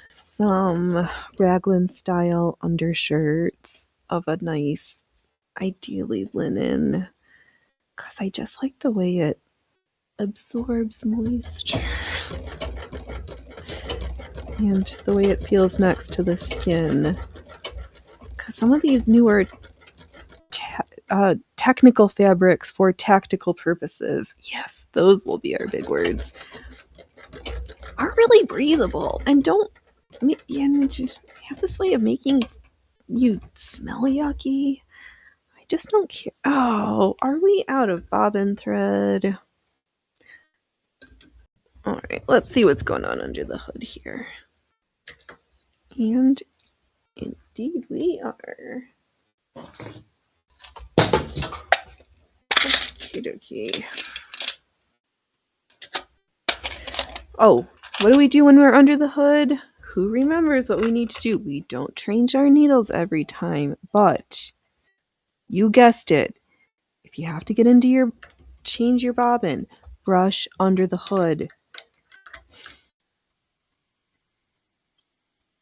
some raglan style undershirts of a nice, ideally linen. Because I just like the way it absorbs moisture and the way it feels next to the skin. Because some of these newer technical fabrics for tactical purposes, yes, those will be our big words, are really breathable and have this way of making you smell yucky. I just don't care. Oh, are we out of bobbin thread? All right, let's see what's going on under the hood here. And indeed we are. Okie. Oh, what do we do when we're under the hood? Who remembers what we need to do? We don't change our needles every time, but you guessed it. If you have to get into change your bobbin, brush under the hood.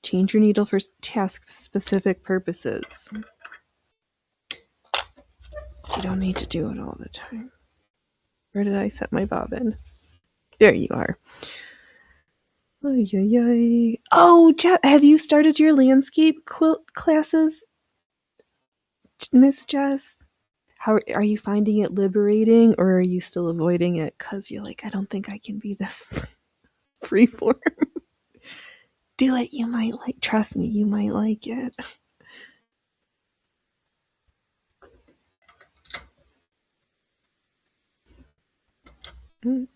Change your needle for task-specific purposes. You don't need to do it all the time. Where did I set my bobbin? There you are. Oh, have you started your landscape quilt classes, Miss Jess? How are you finding it liberating, or are you still avoiding it because you're like, I don't think I can be this freeform? Do it. You might trust me, you might like it. Okay,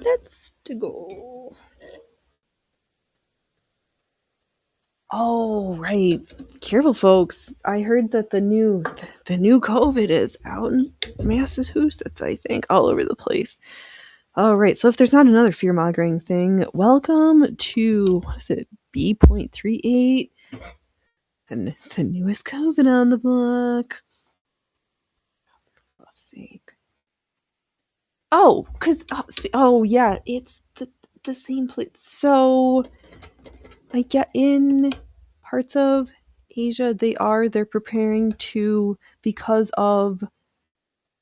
let's go. Oh, right. Careful, folks. I heard that the new COVID is out in Massachusetts, I think, all over the place. All right. So if there's not another fear-mongering thing, welcome to, what is it, B.38, and the newest COVID on the block. For love's sake. Oh, yeah, it's the same place. So I get in parts of Asia, they're preparing to, because of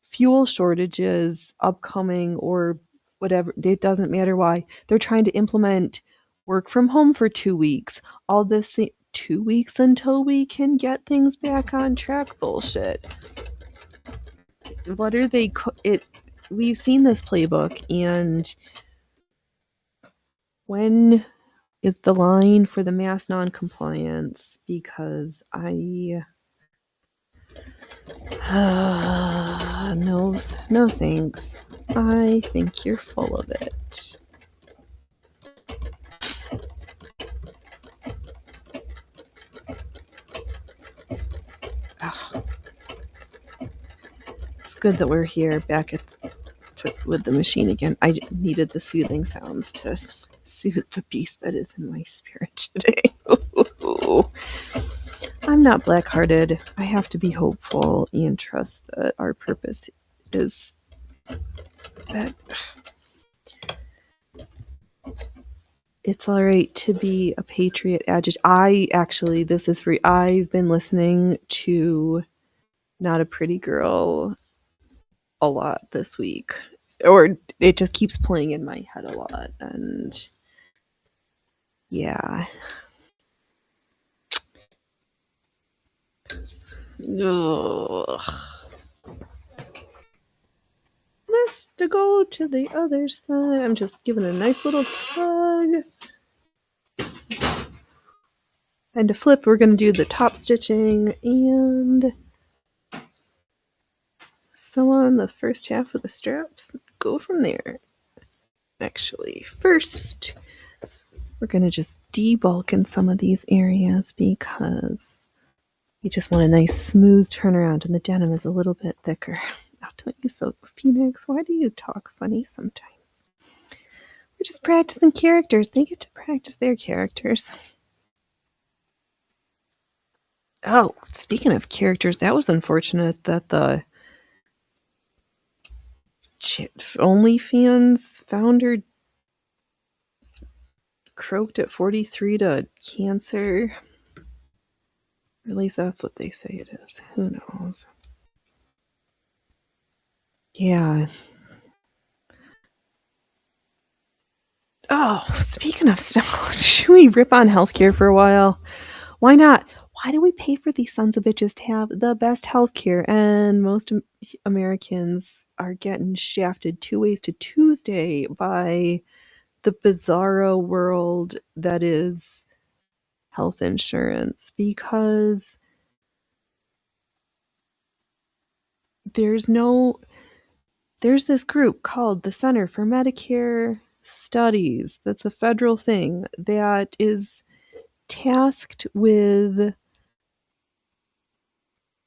fuel shortages upcoming or whatever, it doesn't matter why, they're trying to implement work from home for 2 weeks. All this 2 weeks until we can get things back on track bullshit. What are they? We've seen this playbook, and when is the line for the mass non-compliance? Because no thanks. I think you're full of it. It's good that we're here back with the machine again. I needed the soothing sounds to soothe the beast that is in my spirit today. I'm not black-hearted. I have to be hopeful and trust that our purpose is that it's all right to be a patriot agitator. This is free. I've been listening to Not a Pretty Girl a lot this week, or it just keeps playing in my head a lot, and yeah. Ugh. Let's go to the other side. I'm just giving a nice little tug. And to flip, we're going to do the top stitching and sew on the first half of the straps. Go from there. Actually, first, we're going to just debulk in some of these areas because you just want a nice smooth turnaround, and the denim is a little bit thicker. Now, don't you so, Phoenix, why do you talk funny sometimes? We're just practicing characters. They get to practice their characters. Oh, speaking of characters, that was unfortunate that the OnlyFans founder croaked at 43 to cancer. At least that's what they say it is. Who knows? Yeah. Oh, speaking of stuff, should we rip on healthcare for a while? Why not? Why do we pay for these sons of bitches to have the best healthcare, and most Americans are getting shafted 2 ways to Tuesday by the bizarro world that is health insurance? Because there's this group called the Center for Medicare Studies. That's a federal thing that is tasked with,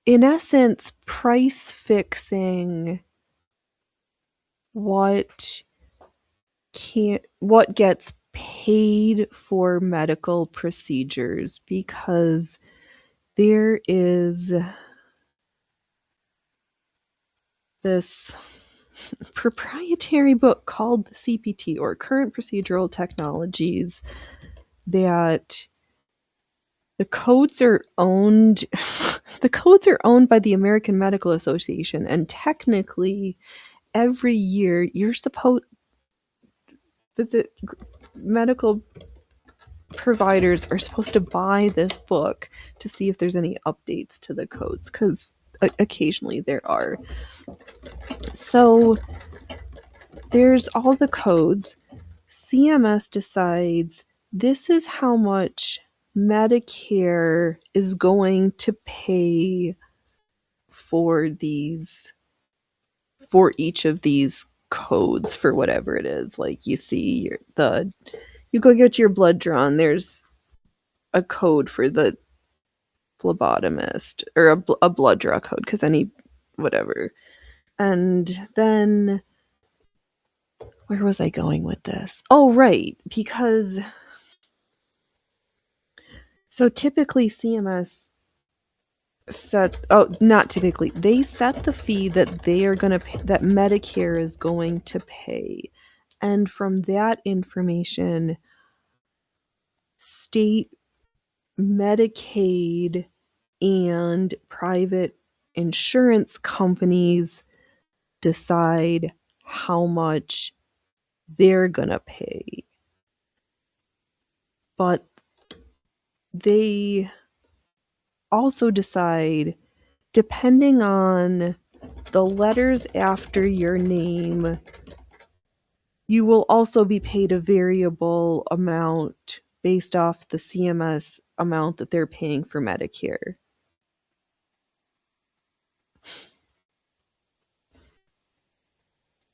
in essence, price fixing what gets paid for medical procedures, because there is this proprietary book called the CPT, or Current Procedural Technologies, that the codes are owned by the American Medical Association, and technically every year you're supposed visit medical providers are supposed to buy this book to see if there's any updates to the codes, because occasionally there are. So there's all the codes. CMS decides this is how much Medicare is going to pay for each of these codes, for whatever it is. Like, you see you go get your blood drawn, there's a code for the phlebotomist, or a blood draw code, because any whatever. And then where was I going with this? Oh, right, because so typically CMS they set the fee that they are going to pay, that Medicare is going to pay. And from that information, state Medicaid and private insurance companies decide how much they're gonna pay. But they also decide, depending on the letters after your name, you will also be paid a variable amount based off the CMS amount that they're paying for Medicare.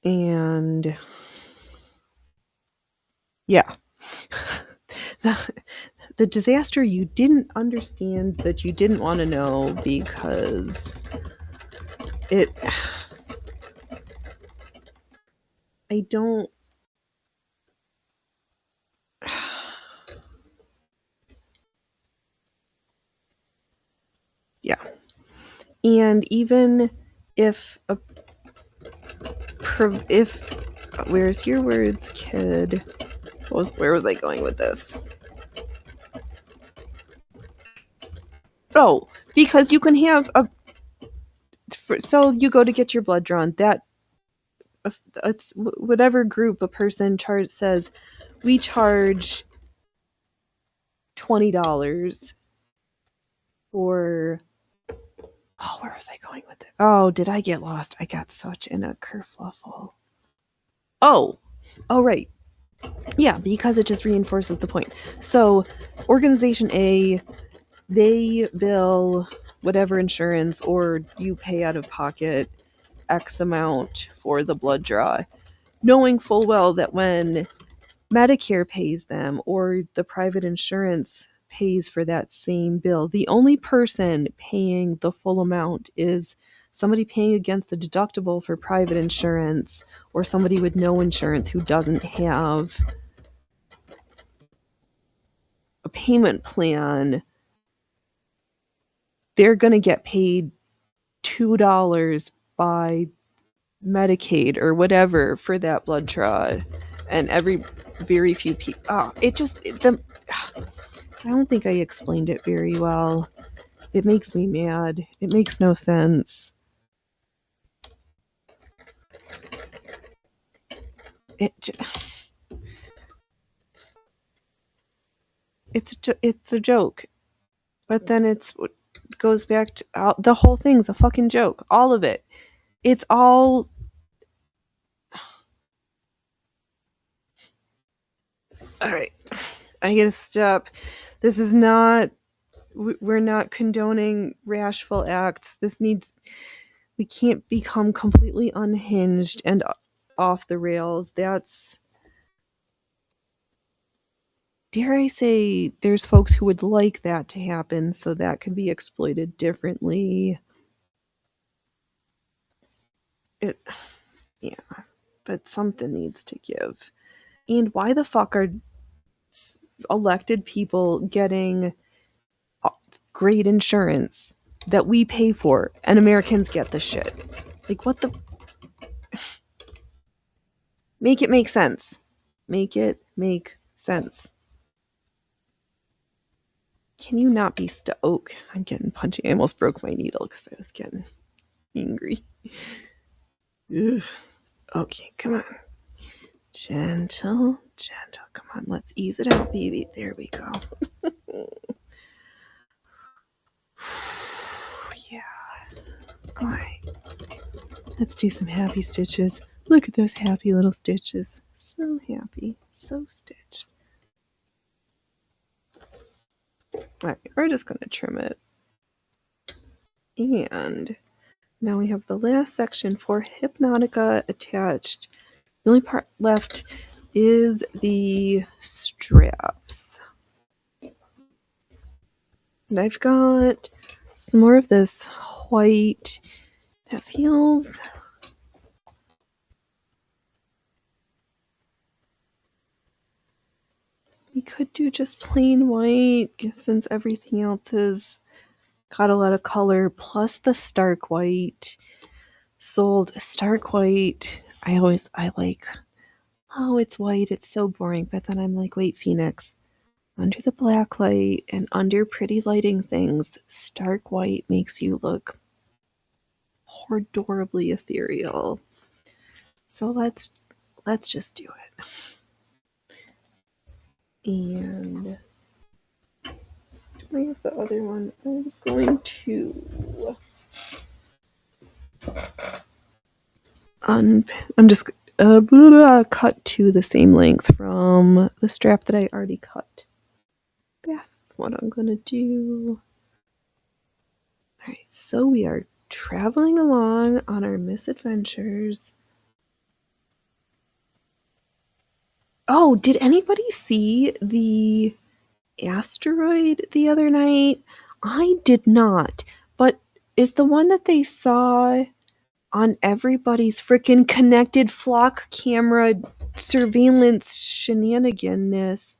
And yeah. The disaster you didn't understand, that you didn't want to know, because I don't. Yeah. And even if where's your words, kid? Where was I going with this? Oh, because you can have so you go to get your blood drawn. That it's whatever group a person says, we charge $20 for. Oh, where was I going with it? Oh, did I get lost? I got such in a kerfluffle. Oh, right. Yeah, because it just reinforces the point. So, Organization A, they bill whatever insurance, or you pay out of pocket X amount for the blood draw, knowing full well that when Medicare pays them, or the private insurance pays for that same bill, the only person paying the full amount is somebody paying against the deductible for private insurance, or somebody with no insurance who doesn't have a payment plan, they're going to get paid $2 by Medicaid or whatever for that blood draw. And very few people. I don't think I explained it very well. It makes me mad. It makes no sense. It's a joke. But then it goes back to the whole thing's a fucking joke. All of it. It's all. All right. I gotta stop. This is not. We're not condoning rashful acts. We can't become completely unhinged and off the rails. That's. Dare I say, there's folks who would like that to happen, so that could be exploited differently. Yeah, but something needs to give. And why the fuck are elected people getting great insurance that we pay for, and Americans get the shit? Like, what the? Make it make sense. Make it make sense. Can you not be I'm getting punchy. I almost broke my needle because I was getting angry. Ugh. Okay, come on. Gentle. Come on, let's ease it out, baby. There we go. Yeah. All right. Let's do some happy stitches. Look at those happy little stitches. So happy. So stitched. Alright, we're just going to trim it. And now we have the last section for Hypnotica attached. The only part left is the straps. And I've got some more of this white that feels... We could do just plain white since everything else is got a lot of color, plus the stark white. Sold stark white. I like, oh, it's white, it's so boring. But then I'm like, wait, Phoenix, under the black light and under pretty lighting things, stark white makes you look adorably ethereal. So let's just do it. And I have the other one. I was going to I'm just cut to the same length from the strap that I already cut. That's what I'm gonna do. Alright, so we are traveling along on our misadventures. Oh, did anybody see the asteroid the other night? I did not, but is the one that they saw on everybody's freaking connected flock camera surveillance shenaniganness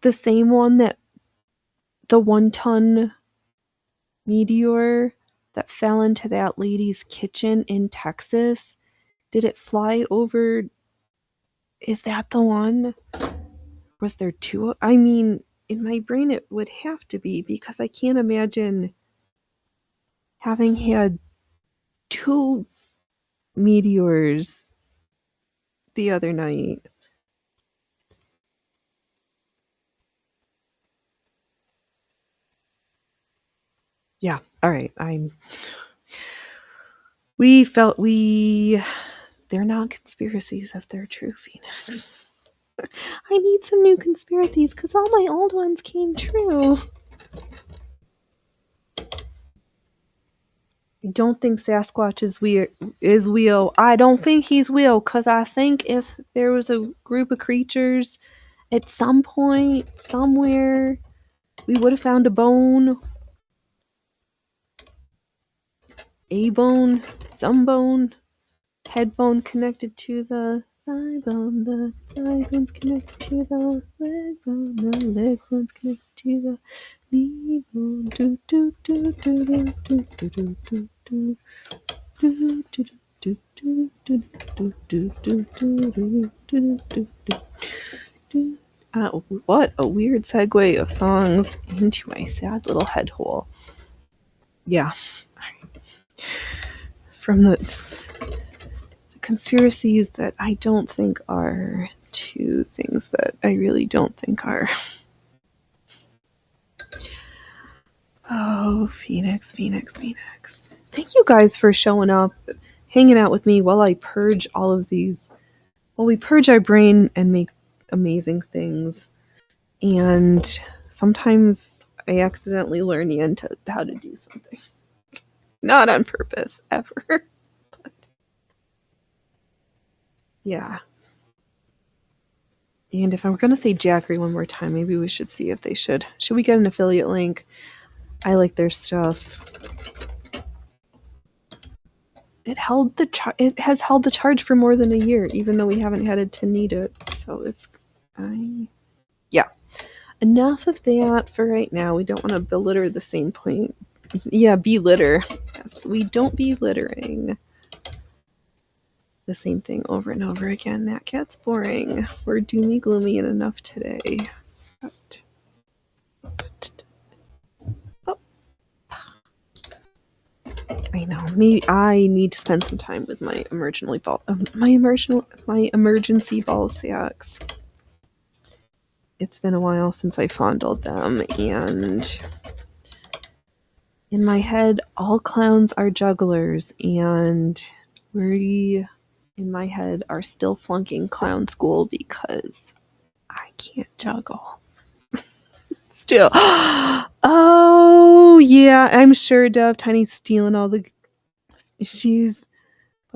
the same one that the 1-ton meteor that fell into that lady's kitchen in Texas? Did it fly over? Is that the one? Was there two? I mean, in my brain it would have to be, because I can't imagine having had 2 meteors the other night. Yeah, all right. They're not conspiracies if they're true, Phoenix. I need some new conspiracies because all my old ones came true. I don't think Sasquatch is real. I don't think he's real, because I think if there was a group of creatures at some point, somewhere, we would have found a bone. A bone, some bone, head bone connected to the thigh bone, the thigh bone's connected to the leg bone, the leg bone's connected to the knee bone. Do do do do do do do do do do. Do, do, do, do, do, do, do, do, do, do, do, do. What a weird segue of songs into my sad little head hole. Yeah. From the conspiracies that I don't think are to things that I really don't think are. Oh, Phoenix, Phoenix, Phoenix. Thank you guys for showing up, hanging out with me while I purge all of these. While we purge our brain and make amazing things. And sometimes I accidentally learn you into how to do something. Not on purpose, ever. But yeah. And if I'm going to say Jackery one more time, maybe we should see if they should. Should we get an affiliate link? I like their stuff. It has held the charge for more than a year, even though we haven't had to need it. So it's, yeah. Enough of that for right now. We don't want to bellitter the same point. Yeah, belitter. Yes, we don't be littering the same thing over and over again. That gets boring. We're doomy gloomy enough today. Oh. I know. Maybe I need to spend some time with my emergency ball sacks. It's been a while since I fondled them, and in my head, all clowns are jugglers, and we, in my head, are still flunking clown school because I can't juggle. Still. Oh, yeah, I'm sure Dove Tiny's stealing all the... But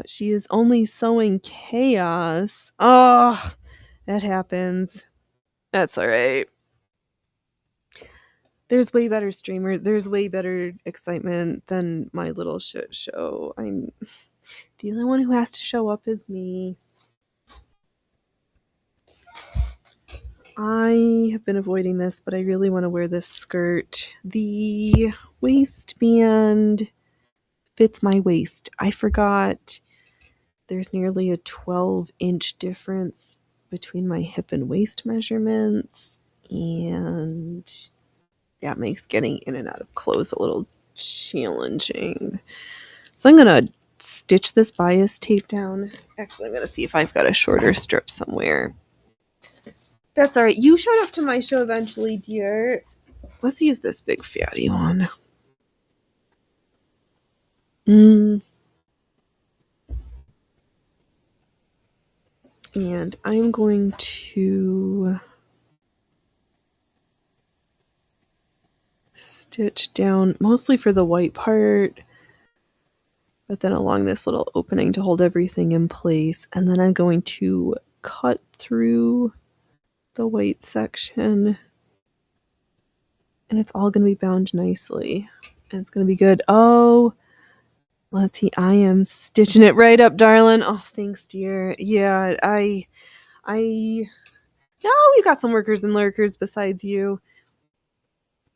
she is only sowing chaos. Oh, that happens. That's all right. There's way better streamers. There's way better excitement than my little shit show. I'm the only one who has to show up is me. I have been avoiding this, but I really want to wear this skirt. The waistband fits my waist. I forgot there's nearly a 12-inch difference between my hip and waist measurements, and that makes getting in and out of clothes a little challenging. So I'm going to stitch this bias tape down. Actually, I'm going to see if I've got a shorter strip somewhere. That's all right. You showed up to my show eventually, dear. Let's use this big fatty one. And I'm going to stitch down mostly for the white part, but then along this little opening to hold everything in place. And then I'm going to cut through the white section, and it's all going to be bound nicely, and it's going to be good. Oh, let's see. I am stitching it right up, darling. Oh, thanks, dear. Yeah, no, we've got some workers and lurkers besides you.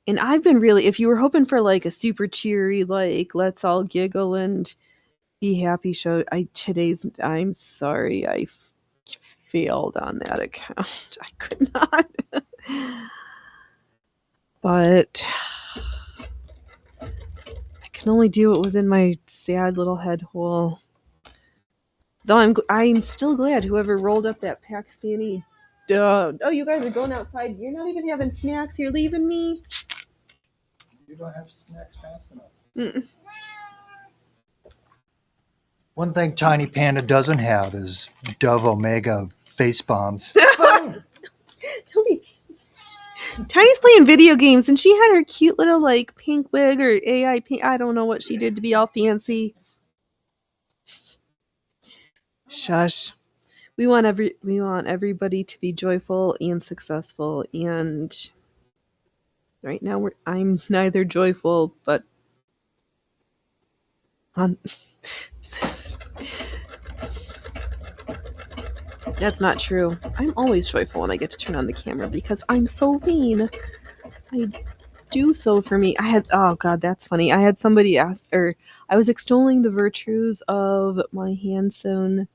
And I've been really, if you were hoping for like a super cheery, like, let's all giggle and be happy show, I'm sorry, I failed on that account. I could not. But I can only do what was in my sad little head hole. Though I'm still glad whoever rolled up that Pakistani. Oh, you guys are going outside. You're not even having snacks. You're leaving me. You don't have snacks fast enough. Mm-mm. One thing Tiny Panda doesn't have is Dove Omega face bombs. Don't be. Tiny's playing video games, and she had her cute little like pink wig or AI pink. I don't know what she did to be all fancy. Shush. We want everybody to be joyful and successful, and right now I'm neither joyful, but on. That's not true. I'm always joyful when I get to turn on the camera because I'm so vain. I do so for me. Oh god, that's funny. I had somebody ask, or I was extolling the virtues of my hand sewn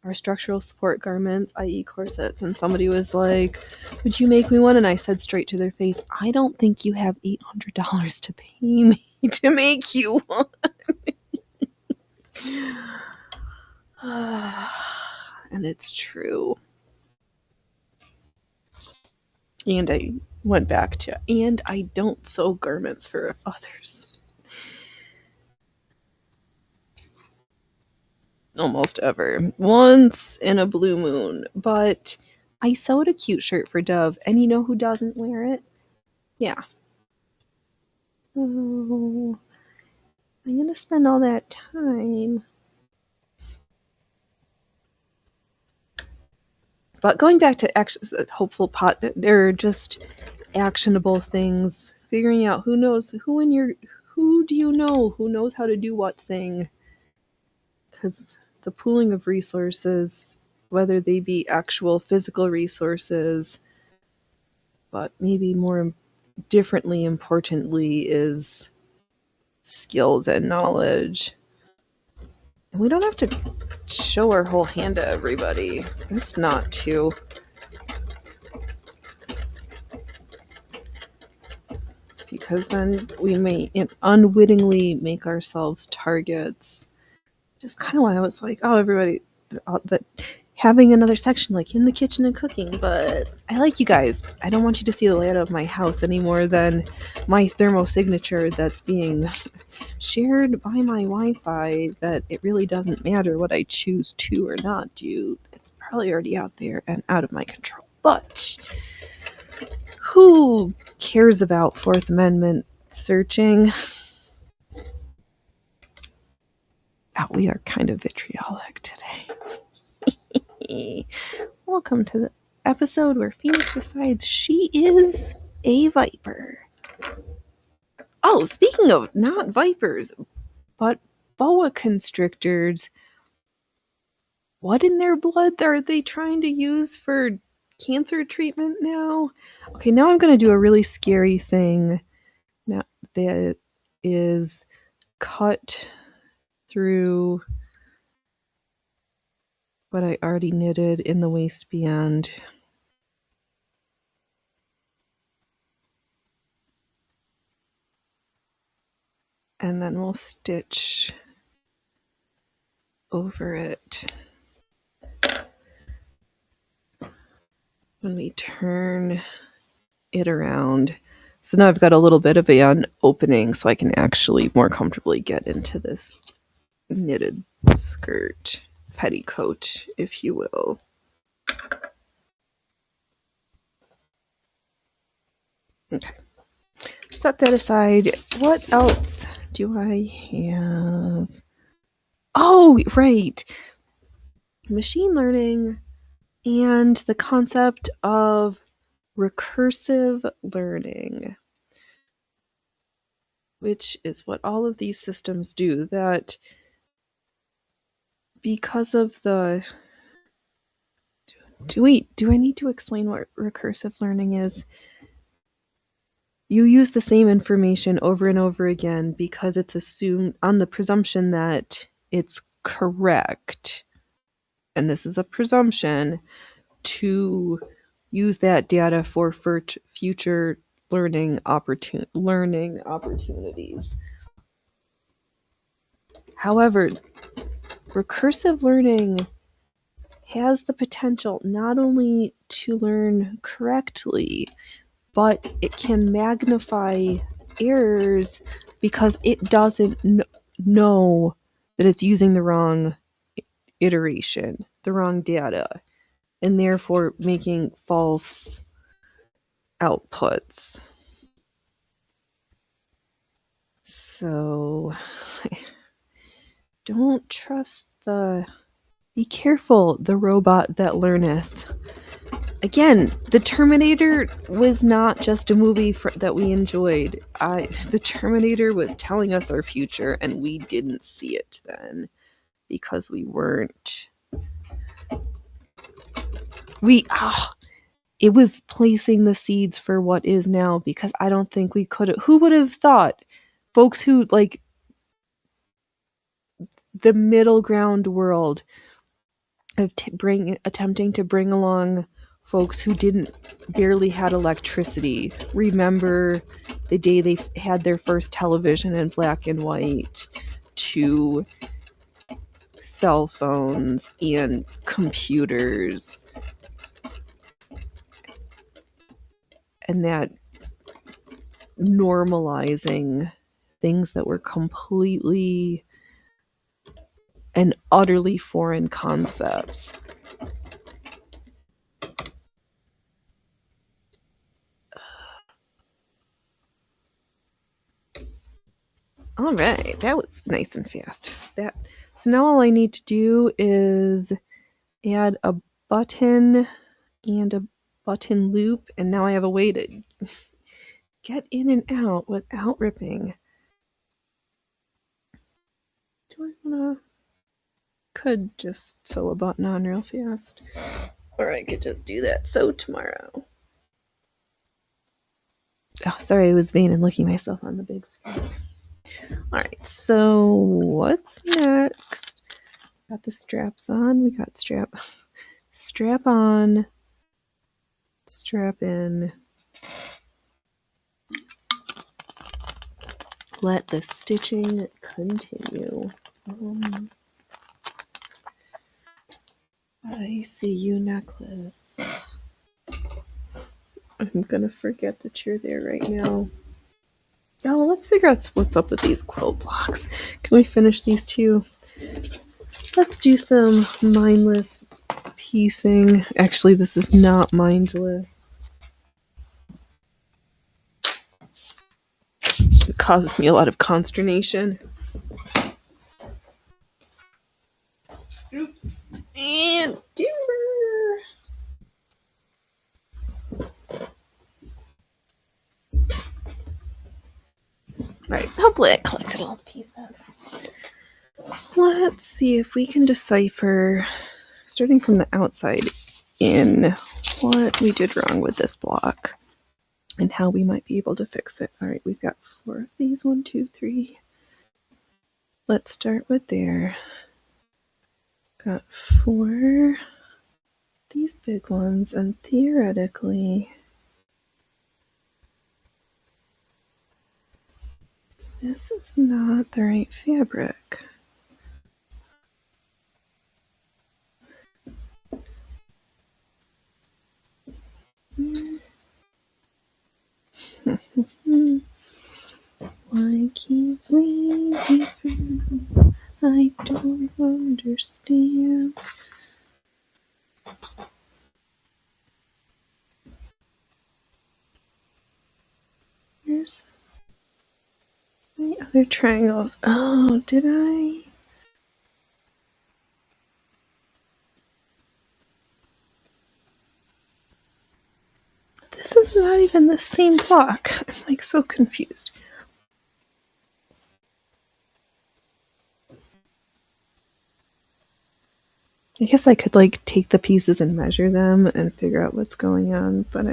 or structural support garments, i.e., corsets, and somebody was like, "Would you make me one?" And I said straight to their face, "I don't think you have $800 to pay me to make you one." And it's true. And I went back to, and I don't sew garments for others. Almost ever. Once in a blue moon. But I sewed a cute shirt for Dove, and you know who doesn't wear it? Yeah. Oh, I'm gonna spend all that time. But going back to hopeful pot, or just actionable things, figuring out who do you know who knows how to do what thing, because the pooling of resources, whether they be actual physical resources, but maybe more differently importantly is skills and knowledge. And we don't have to show our whole hand to everybody. It's not to. Because then we may unwittingly make ourselves targets. Just kind of why I was like, oh, everybody, that having another section like in the kitchen and cooking. But I like you guys. I don't want you to see the layout of my house any more than my thermosignature that's being shared by my Wi-Fi, that it really doesn't matter what I choose to or not do. It's probably already out there and out of my control. But who cares about Fourth Amendment searching? Oh, we are kind of vitriolic today. Welcome to the episode where Phoenix decides she is a viper. Oh, speaking of not vipers, but boa constrictors, what in their blood are they trying to use for cancer treatment now? Okay, now I'm going to do a really scary thing now that is cut through what I already knitted in the waistband. And then we'll stitch over it when we turn it around. So now I've got a little bit of an opening so I can actually more comfortably get into this knitted skirt, petticoat, if you will. Okay. Set that aside. What else do I have? Oh, right. Machine learning and the concept of recursive learning, which is what all of these systems do. That because of the... Do I need to explain what recursive learning is? You use the same information over and over again because it's assumed on the presumption that it's correct. And this is a presumption to use that data for future learning opportunities. However, recursive learning has the potential not only to learn correctly, but it can magnify errors because it doesn't know that it's using the wrong iteration, the wrong data, and therefore making false outputs. So don't trust be careful, the robot that learneth. again, The Terminator was not just a movie that we enjoyed. The Terminator was telling us our future, and we didn't see it then because we weren't. It was placing the seeds for what is now, because I don't think we could have. Who would have thought? Folks who like the middle ground world of attempting to bring along folks who barely had electricity. Remember the day they had their first television in black and white, to cell phones and computers, and that normalizing things that were completely and utterly foreign concepts. All right, that was nice and fast. So now all I need to do is add a button and a button loop, and now I have a way to get in and out without ripping. Do I wanna? Could just sew a button on real fast, or I could just do that sew tomorrow. Oh, sorry, I was vain and looking myself on the big screen. All right, so what's next? Got the straps on. We got strap on, strap in. Let the stitching continue. I see you, necklace. I'm gonna forget that you're there right now. Oh, let's figure out what's up with these quilt blocks. Can we finish these two? Let's do some mindless piecing. Actually, this is not mindless. It causes me a lot of consternation. Oops. And dimmer. Right, hopefully I collected all the pieces. Let's see if we can decipher, starting from the outside in, what we did wrong with this block and how we might be able to fix it. All right, we've got 4 of these. 1, 2, 3. Let's start with there. Got 4 these big ones, and theoretically this is not the right fabric. Why can't we be friends? I don't understand. Here's my other triangles. Oh, did I? This is not even the same block. I'm like so confused. I guess I could like take the pieces and measure them and figure out what's going on, but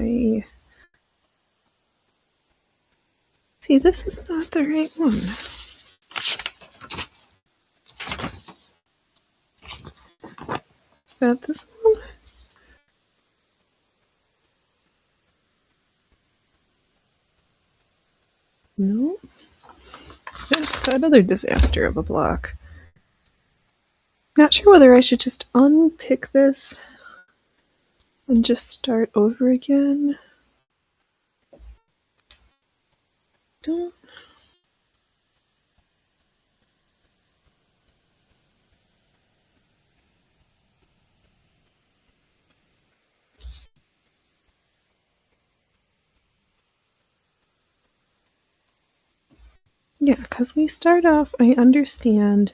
see, this is not the right one. Is that this one? No. That's that other disaster of a block. Not sure whether I should just unpick this and just start over again. Don't. Yeah, because we start off, I understand,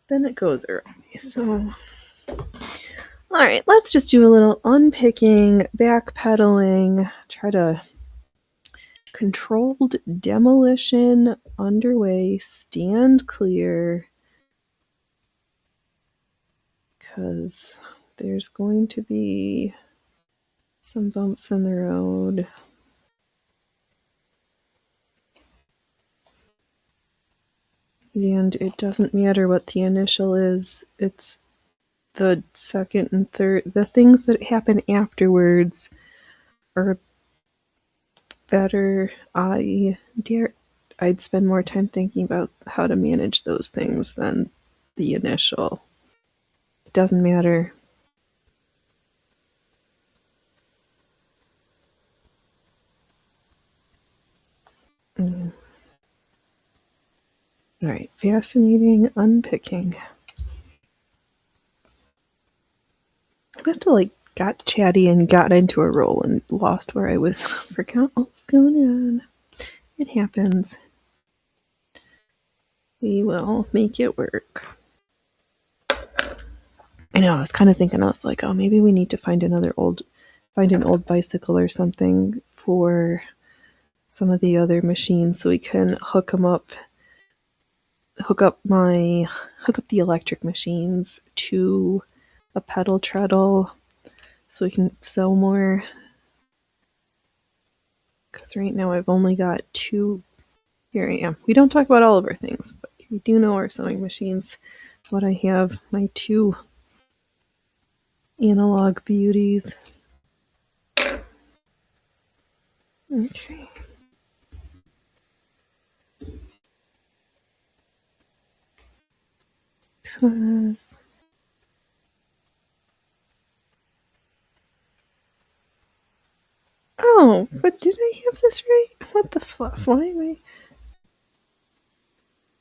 then it goes away. So, All right, let's just do a little unpicking, backpedaling, try to controlled demolition underway, stand clear, because there's going to be some bumps in the road. And it doesn't matter what the initial is, it's the second and third, the things that happen afterwards are better. I'd spend more time thinking about how to manage those things than the initial. It doesn't matter. All right, fascinating unpicking. I must have got chatty and got into a role and lost where I was. Forgot what was going on. It happens. We will make it work. I know, I was kind of thinking, I was like, oh, maybe we need to find an old bicycle or something for some of the other machines so we can hook up the electric machines to a pedal treadle so we can sew more. Because right now I've only got 2. Here I am. We don't talk about all of our things, but we do know our sewing machines. What I have, my 2 analog beauties. Okay. Because oh, but did I have this right? What the fluff? Why am I?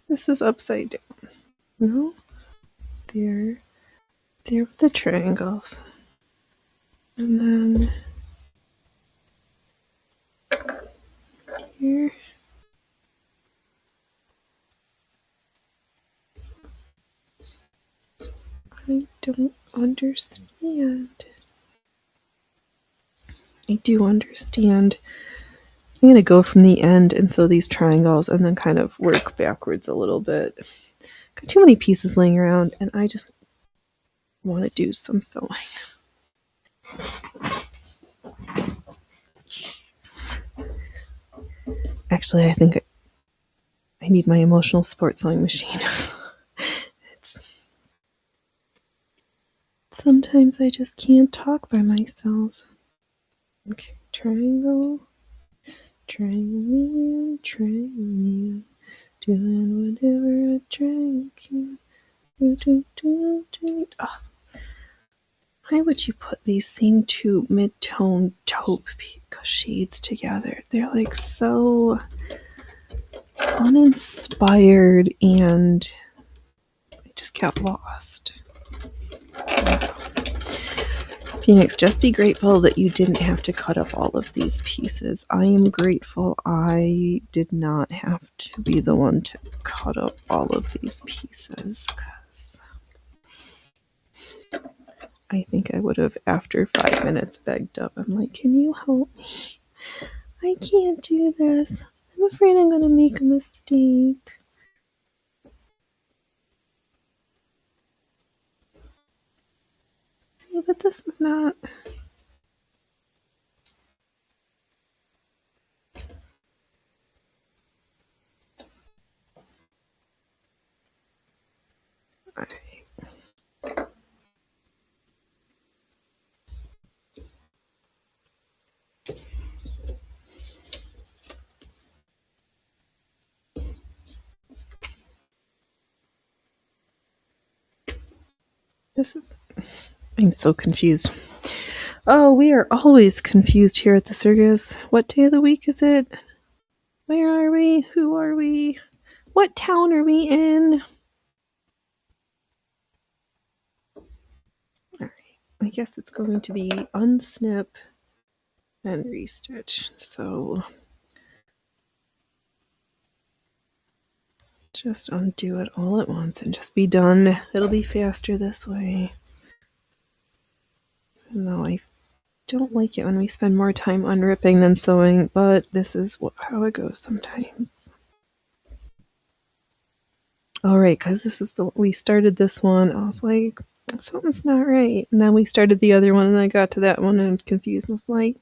This is upside down. No, there with the triangles, and then here. I don't understand. I do understand. I'm going to go from the end and sew these triangles and then kind of work backwards a little bit. Got too many pieces laying around and I just want to do some sewing. Actually, I think I need my emotional support sewing machine. Sometimes I just can't talk by myself. Okay, triangle, triangle man, doing whatever a triangle can. Oh. Why would you put these same 2 mid-tone taupe shades together? They're like so uninspired and I just got lost. Phoenix, just be grateful that you didn't have to cut up all of these pieces. I am grateful I did not have to be the one to cut up all of these pieces because I think I would have, after 5 minutes, begged up. I'm like, can you help me? I can't do this. I'm afraid I'm going to make a mistake. See, but this is not... I'm so confused. Oh, we are always confused here at the circus. What day of the week is it? Where are we? Who are we? What town are we in? Alright, I guess it's going to be unsnip and restitch. So just undo it all at once and just be done. It'll be faster this way. don't like it when we spend more time unripping than sewing, but this is how it goes sometimes. All right, because this is we started this one. I was like, something's not right. And then we started the other one, and I got to that one and confused. And was like,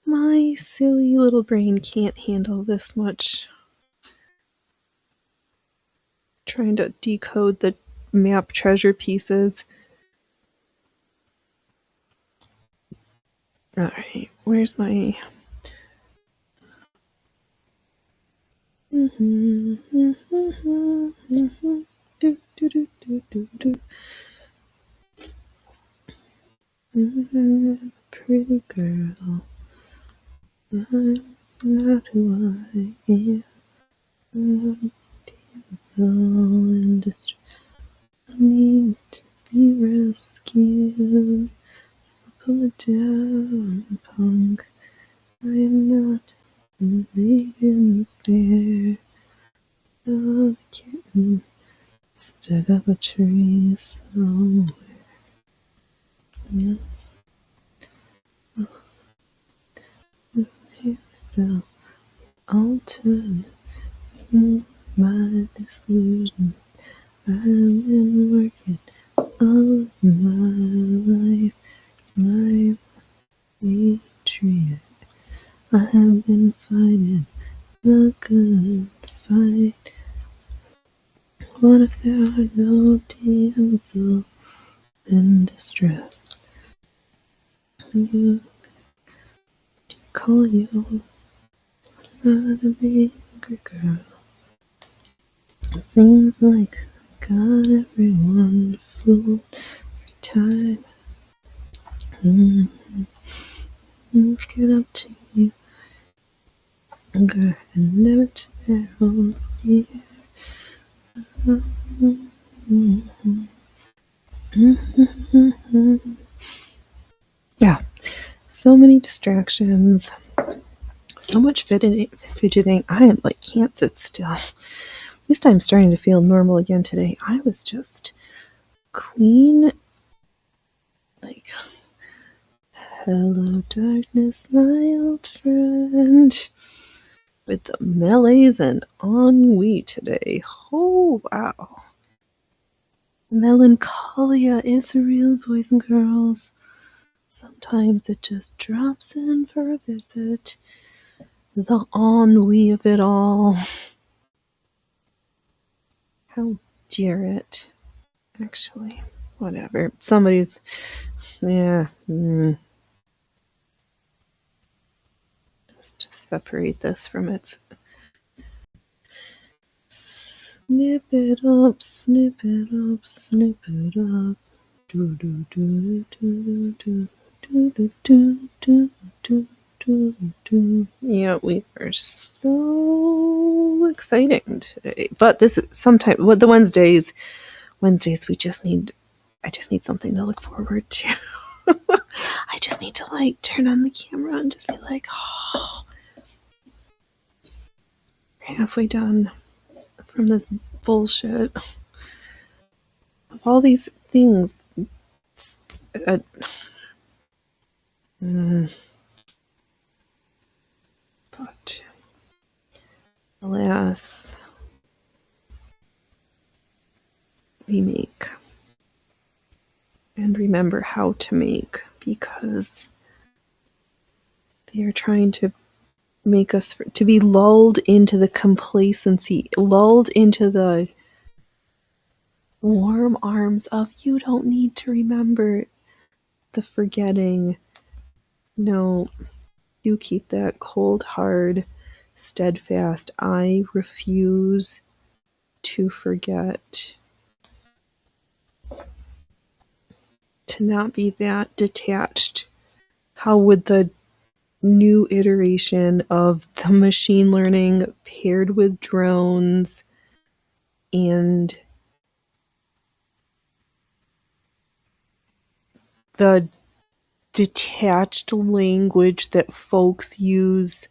my silly little brain can't handle this much. Trying to decode the map treasure pieces. All right, where's my... Pretty girl, I'm not who I am. I'm in distress. I need to be rescued. So pull it down, punk. I am not leaving fair. A kitten stuck up a tree somewhere. Yeah. Yourself alternate my disillusion. I've been working all my life, like patriot. I have been fighting the good fight. What if there are no damsels in distress? You call you not an angry girl. It seems like I got everyone fooled every time. Get up to you, girl, and never to their own fear. Yeah, so many distractions, so much fidgeting. I like can't sit still. At least I'm starting to feel normal again today. I was just queen, like, hello darkness, my old friend, with the melees and ennui today. Oh wow. Melancholia is real, boys and girls. Sometimes it just drops in for a visit. The ennui of it all. How dare it? Actually, whatever. Somebody's... Yeah. Let's just separate this from its... Snip it up, snip it up, snip it up. Do do do do do do do do do do do do. Yeah, we are so exciting today. But this is sometime. What the Wednesdays we just need. I just need something to look forward to. I just need to like turn on the camera and just be like, oh, halfway done from this bullshit of all these things. But alas, we make and remember how to make, because they are trying to make us to be lulled into the complacency, lulled into the warm arms of you don't need to remember, the forgetting. No, you keep that cold, hard, steadfast. I refuse to forget. To not be that detached. How would the new iteration of the machine learning paired with drones and the detached language that folks use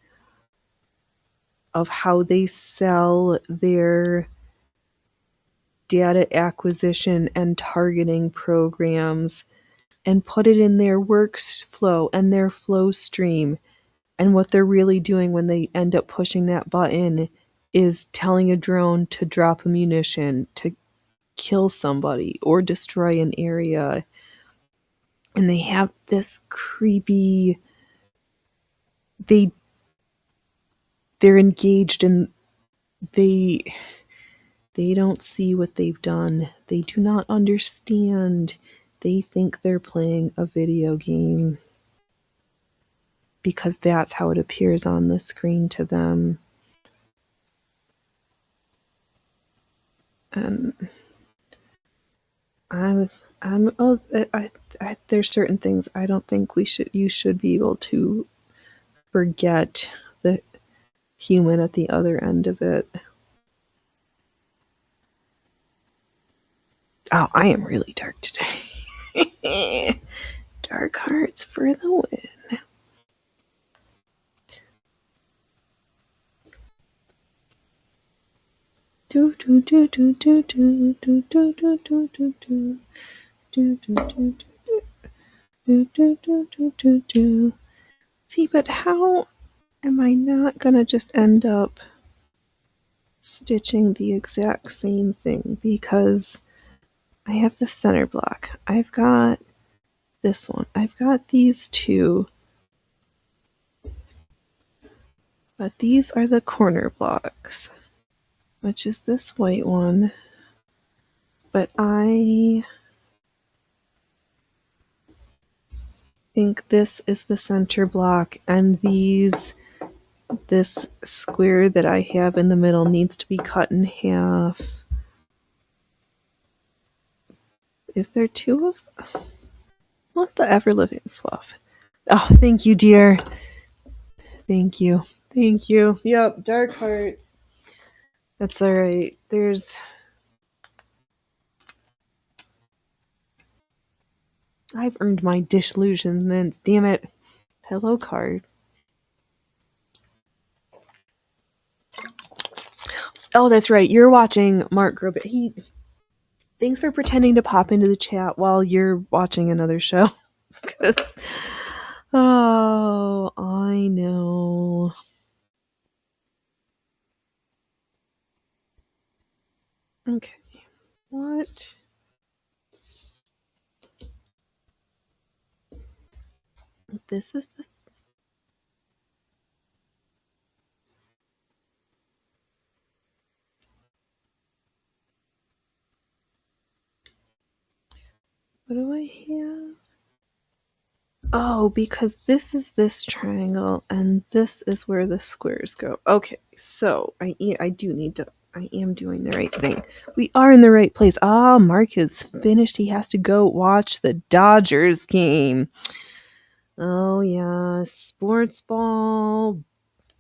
of how they sell their data acquisition and targeting programs and put it in their workflow and their flow stream. And what they're really doing when they end up pushing that button is telling a drone to drop a munition, to kill somebody, or destroy an area. And they have this creepy, they're engaged and they don't see what they've done. They do not understand. They think they're playing a video game because that's how it appears on the screen to them. And there's certain things I don't think you should be able to forget the human at the other end of it. Oh, I am really dark today. Dark hearts for the win. Do do do do do do do do do do do do do do do do do. See, but how am I not gonna just end up stitching the exact same thing? Because I have the center block. I've got this one. I've got these two. But these are the corner blocks, which is this white one. But I think this is the center block, and this square that I have in the middle needs to be cut in half. Is there two of? What the ever-living fluff? Oh, thank you, dear. Thank you. Thank you. Yep, dark hearts. That's alright. I've earned my disillusionments, damn it. Hello, card. Oh, that's right. You're watching Mark Grobet. Thanks for pretending to pop into the chat while you're watching another show. Oh, I know. Okay. What? This is the... What do I have? Oh, because this is this triangle, and this is where the squares go. Okay, so I do need to... I am doing the right thing. We are in the right place. Ah, Mark is finished. He has to go watch the Dodgers game. Oh, yeah. Sports ball.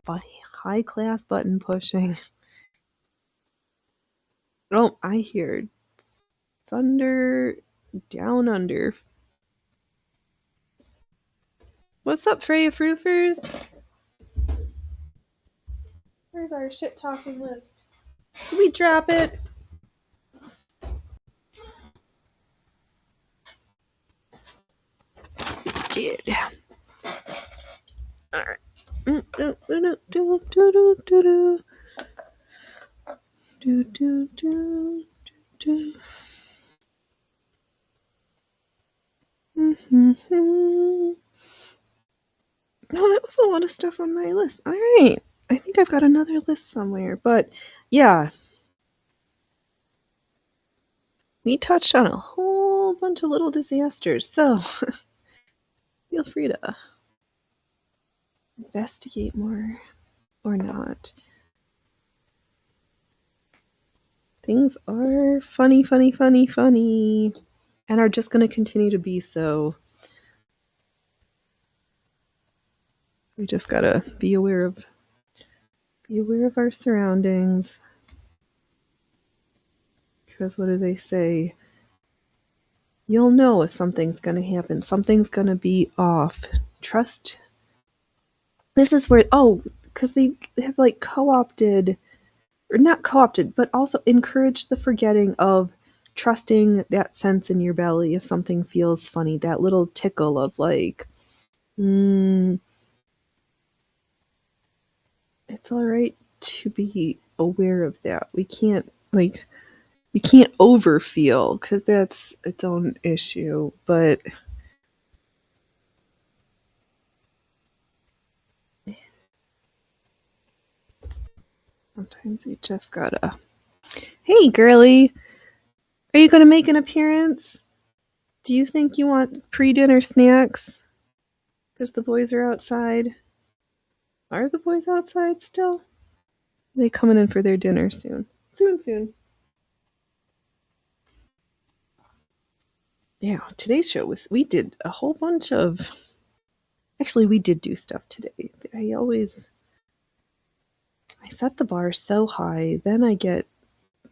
High class button pushing. Oh, I hear thunder down under. What's up, Freya Froofers? Where's our shit talking list? Did we drop it? We did. Alright. Oh, that was a lot of stuff on my list. Alright. I think I've got another list somewhere, but yeah. We touched on a whole bunch of little disasters, so feel free to investigate more or not. Things are funny, and are just going to continue to be so. We just gotta be aware of our surroundings. Because what do they say? You'll know if something's gonna happen. Something's gonna be off. Trust. This is where because they have like co-opted, or not co-opted, but also encouraged the forgetting of trusting that sense in your belly if something feels funny, that little tickle of like, it's all right to be aware of that. We can't like you can't overfeel because that's its own issue, but sometimes you just gotta. Hey, girly, are you gonna make an appearance? Do you think you want pre-dinner snacks? Because the boys are outside. Are the boys outside still? Are they coming in for their dinner soon? Soon. Yeah, today's show was. We did a whole bunch of. Actually, we did do stuff today. I set the bar so high, then I get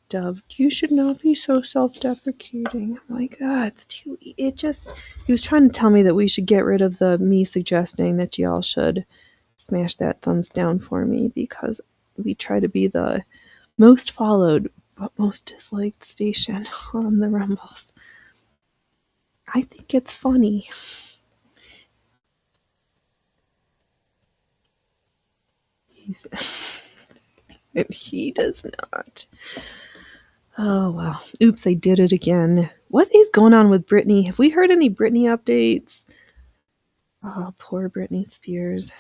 Dove, you should not be so self-deprecating. I'm like, it's too. It just. He was trying to tell me that we should get rid of the me suggesting that y'all should smash that thumbs down for me because we try to be the most followed but most disliked station on the Rumbles. I think it's funny. And he does not. Oh, well. Oops, I did it again. What is going on with Britney? Have we heard any Britney updates? Oh, poor Britney Spears.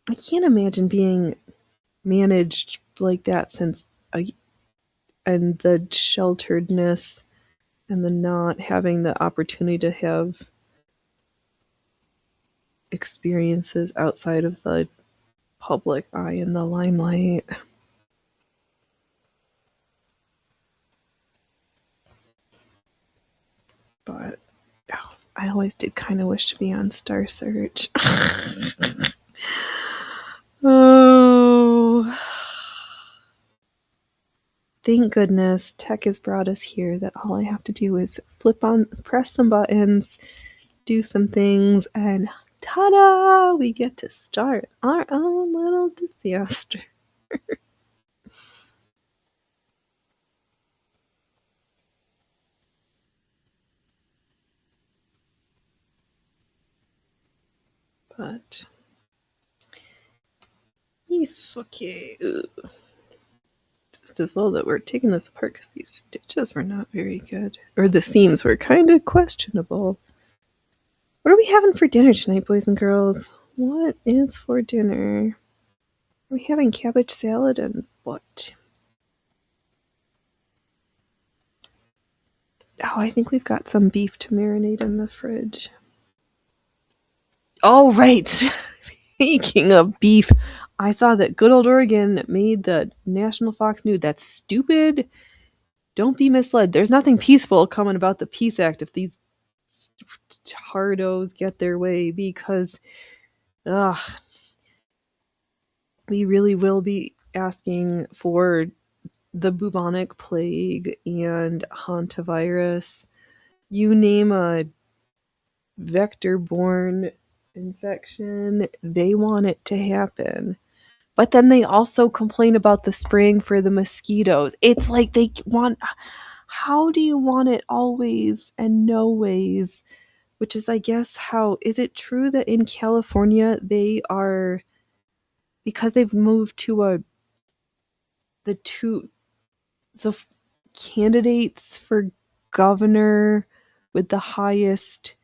I can't imagine being managed like that and the shelteredness and the not having the opportunity to have experiences outside of the public eye and the limelight. But I always did kind of wish to be on Star Search. Oh. Thank goodness tech has brought us here that all I have to do is press some buttons, do some things, and ta-da! We get to start our own little disaster. But it's okay. Ugh. Just as well that we're taking this apart because these stitches were not very good. Or the seams were kind of questionable. What are we having for dinner tonight, boys and girls? What is for dinner? Are we having cabbage salad and what? Oh, I think we've got some beef to marinate in the fridge. Oh, right. Speaking of beef, I saw that good old Oregon made the National Fox News. That's stupid. Don't be misled. There's nothing peaceful coming about the Peace Act if these tardos get their way because we really will be asking for the bubonic plague and hantavirus. You name a vector-borne infection, they want it to happen. But then they also complain about the spraying for the mosquitoes. It's like they want. How do you want it always and no ways? Which is, I guess, how. Is it true that in California they are. Because they've moved to the candidates for governor with the highest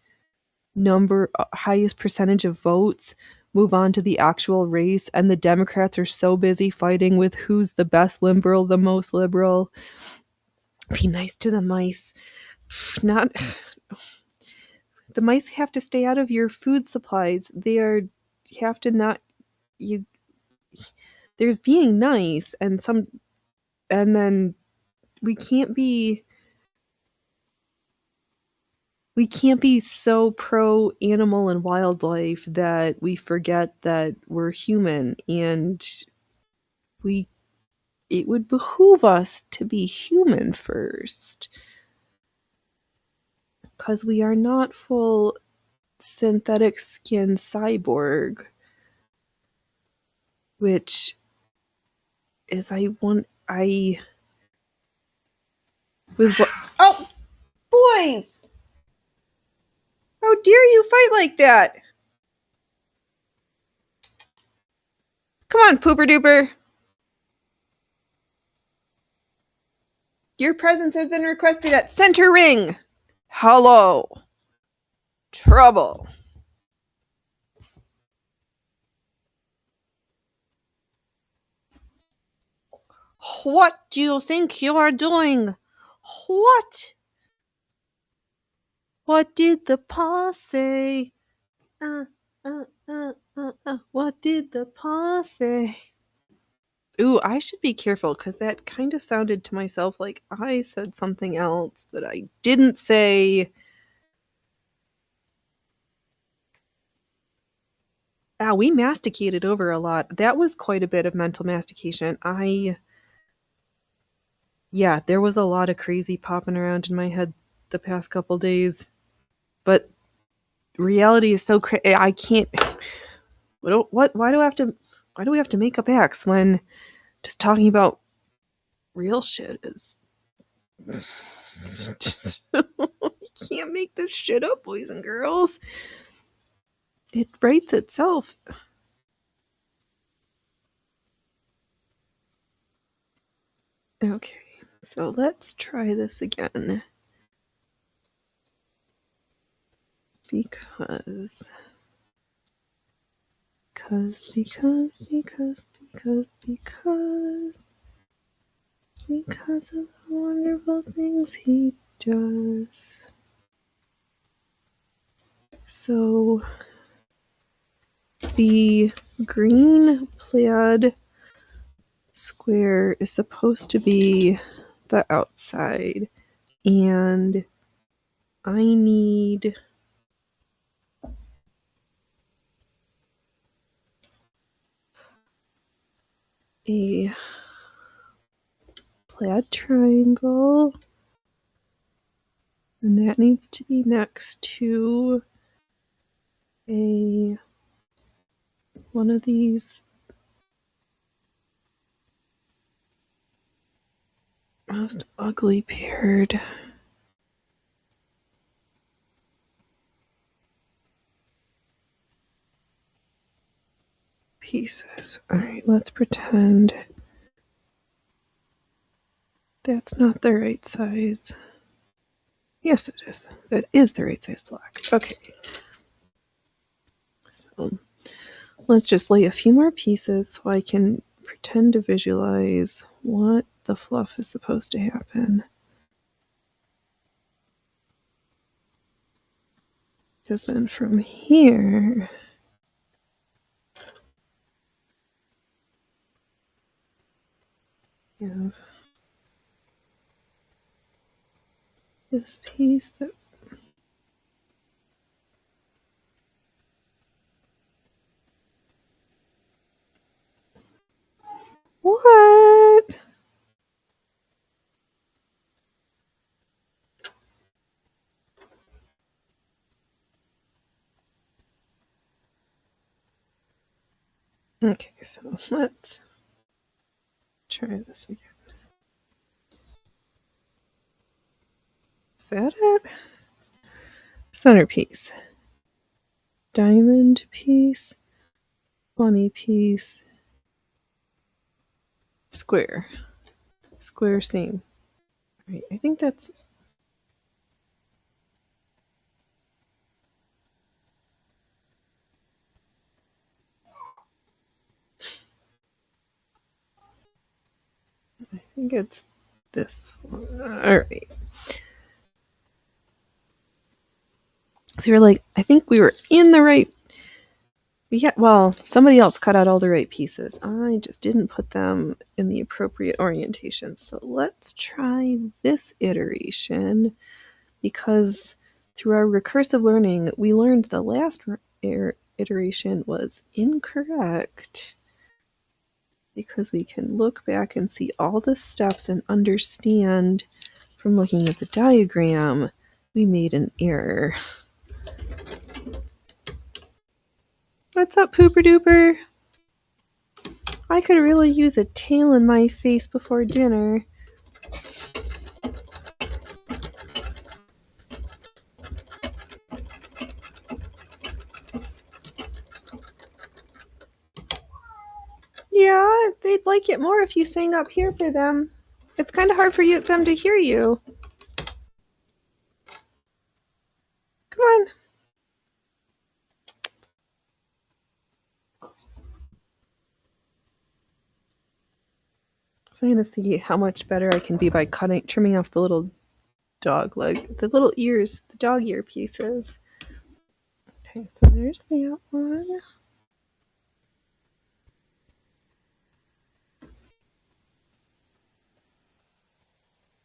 percentage of votes move on to the actual race, and the Democrats are so busy fighting with who's the best liberal, the most liberal. Be nice to the mice. Not the mice have to stay out of your food supplies. Have to not you. There's being nice and then we can't be so pro animal and wildlife that we forget that we're human, and it would behoove us to be human first, because we are not full synthetic skin cyborg, which is Oh, boys! How dare you fight like that? Come on, Pooper Duper. Your presence has been requested at Center Ring. Hello. Trouble. What do you think you are doing? What? What did the paw say? What did the paw say? Ooh, I should be careful because that kind of sounded to myself like I said something else that I didn't say. We masticated over a lot. That was quite a bit of mental mastication. Yeah, there was a lot of crazy popping around in my head the past couple days. But reality is so crazy. I can't. Why do we have to make up acts when just talking about real shit is. You can't make this shit up, boys and girls. It writes itself. Okay, so let's try this again. Because of the wonderful things he does. So the green plaid square is supposed to be the outside, and I need a plaid triangle, and that needs to be next to one of these most ugly paired pieces. Alright, let's pretend that's not the right size. Yes, it is. That is the right size block. Okay. So let's just lay a few more pieces so I can pretend to visualize what the fluff is supposed to happen. Because then from here, you have this piece that what? Okay, so let's try this again. Is that it? Centerpiece. Diamond piece. Bunny piece. Square. Square seam. Right, I think that's. I think it's this one. Alright. So you're like, I think we were in the right. Well, somebody else cut out all the right pieces. I just didn't put them in the appropriate orientation. So let's try this iteration, because through our recursive learning, we learned the last iteration was incorrect, because we can look back and see all the steps and understand from looking at the diagram we made an error. What's up, Pooper Duper? I could really use a tail in my face before dinner. Yeah, they'd like it more if you sang up here for them. It's kind of hard for them to hear you. Come on. So I'm going to see how much better I can be by trimming off the little dog leg, the little ears, the dog ear pieces. Okay, so there's that one.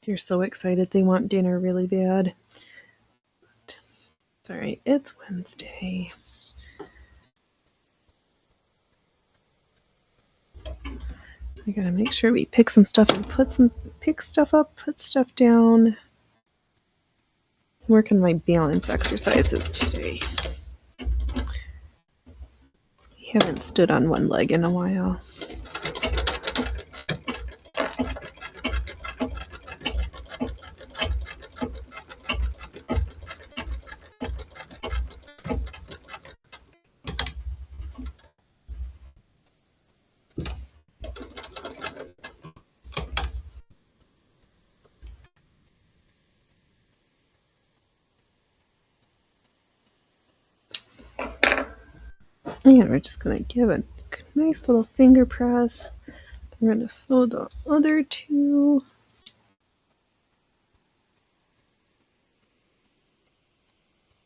They're so excited. They want dinner really bad. But it's all right. It's Wednesday. I gotta make sure we pick some stuff and pick stuff up, put stuff down. Work on my balance exercises today. We haven't stood on one leg in a while. And we're just gonna give a nice little finger press. We're gonna sew the other two.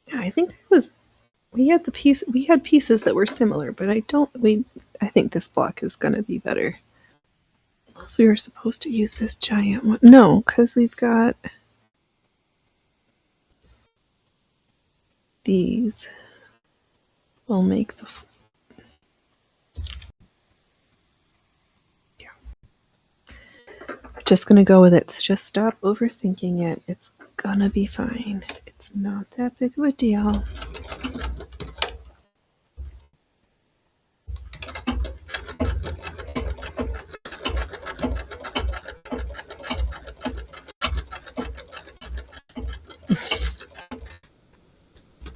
Yeah, I think it was we had pieces that were similar, but I think this block is gonna be better. Unless we were supposed to use this giant one. No, because we've got these. We'll make the just gonna go with it. Just stop overthinking it. It's gonna be fine. It's not that big of a deal.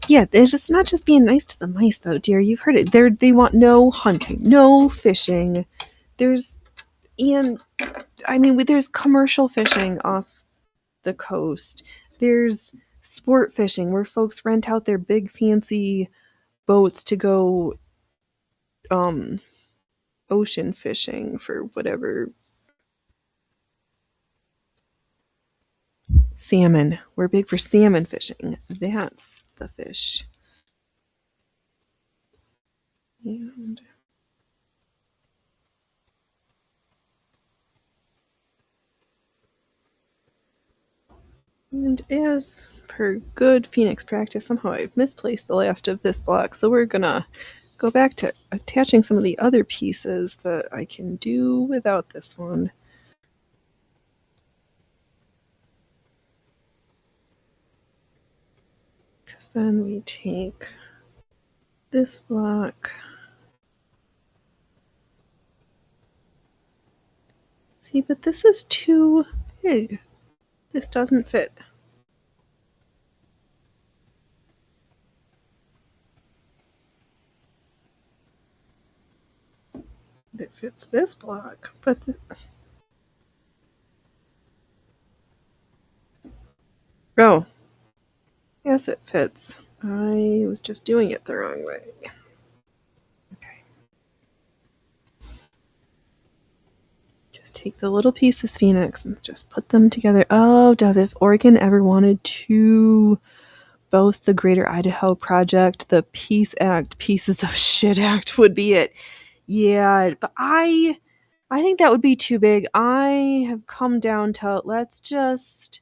Yeah, it's not just being nice to the mice, though, dear. You've heard it. They want no hunting, no fishing. There's commercial fishing off the coast. There's sport fishing where folks rent out their big fancy boats to go ocean fishing for whatever. Salmon. We're big for salmon fishing. That's the fish. And as per good Phoenix practice, somehow I've misplaced the last of this block, so we're gonna go back to attaching some of the other pieces that I can do without this one. Because then we take this block. See, but this is too big. This doesn't fit. It fits this block, but oh, yes, it fits. I was just doing it the wrong way. Okay. Just take the little pieces, Phoenix, and just put them together. Oh, Dove, if Oregon ever wanted to boast the Greater Idaho Project, the Peace Act, Pieces of Shit Act would be it. Yeah, but I think that would be too big. I have come down to let's just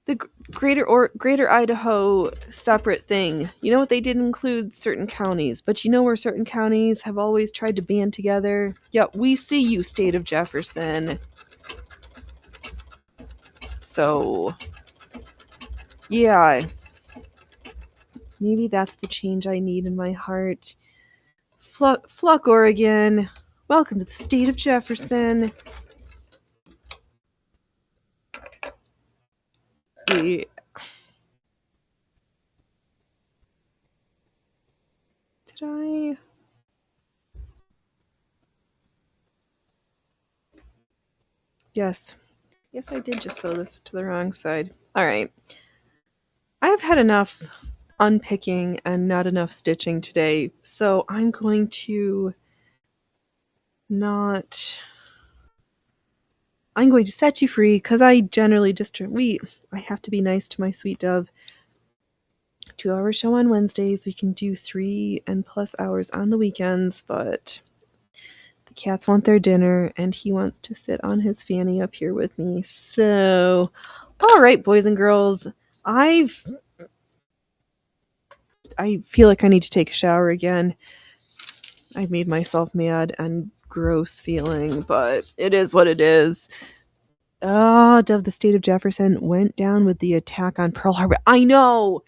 the Greater Idaho separate thing. You know what, they did include certain counties, but you know where certain counties have always tried to band together? Yep, we see you, state of Jefferson. So, yeah. Maybe that's the change I need in my heart. Fluck, Oregon. Welcome to the state of Jefferson. Yeah. Did I? Yes. Yes, I did just sew this to the wrong side. All right. I've had enough unpicking and not enough stitching today, so I'm going to not. I'm going to set you free because I generally just I have to be nice to my sweet dove. 2-hour show on Wednesdays. We can do 3 and plus hours on the weekends, but the cats want their dinner and he wants to sit on his fanny up here with me. So, all right, boys and girls, I feel like I need to take a shower again. I've made myself mad and gross feeling, but it is what it is. Oh, Dove, the state of Jefferson went down with the attack on Pearl Harbor. I know!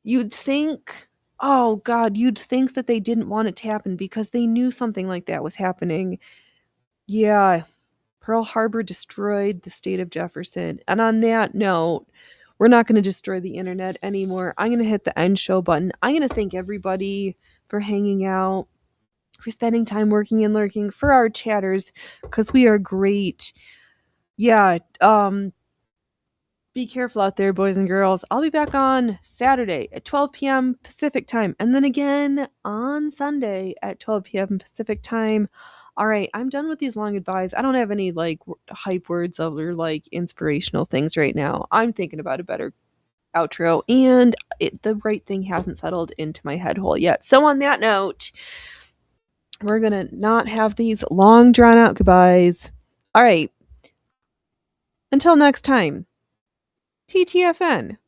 You'd think, oh God, you'd think that they didn't want it to happen because they knew something like that was happening. Yeah, Pearl Harbor destroyed the state of Jefferson. And on that note, we're not going to destroy the internet anymore. I'm going to hit the end show button. I'm going to thank everybody for hanging out, for spending time working and lurking, for our chatters, because we are great. Yeah, be careful out there, boys and girls. I'll be back on Saturday at 12 p.m. Pacific time, and then again on Sunday at 12 p.m. Pacific time. All right, I'm done with these long goodbyes. I don't have any like hype words or like inspirational things right now. I'm thinking about a better outro, and the right thing hasn't settled into my head hole yet. So on that note, we're gonna not have these long drawn out goodbyes. All right, until next time. TTFN.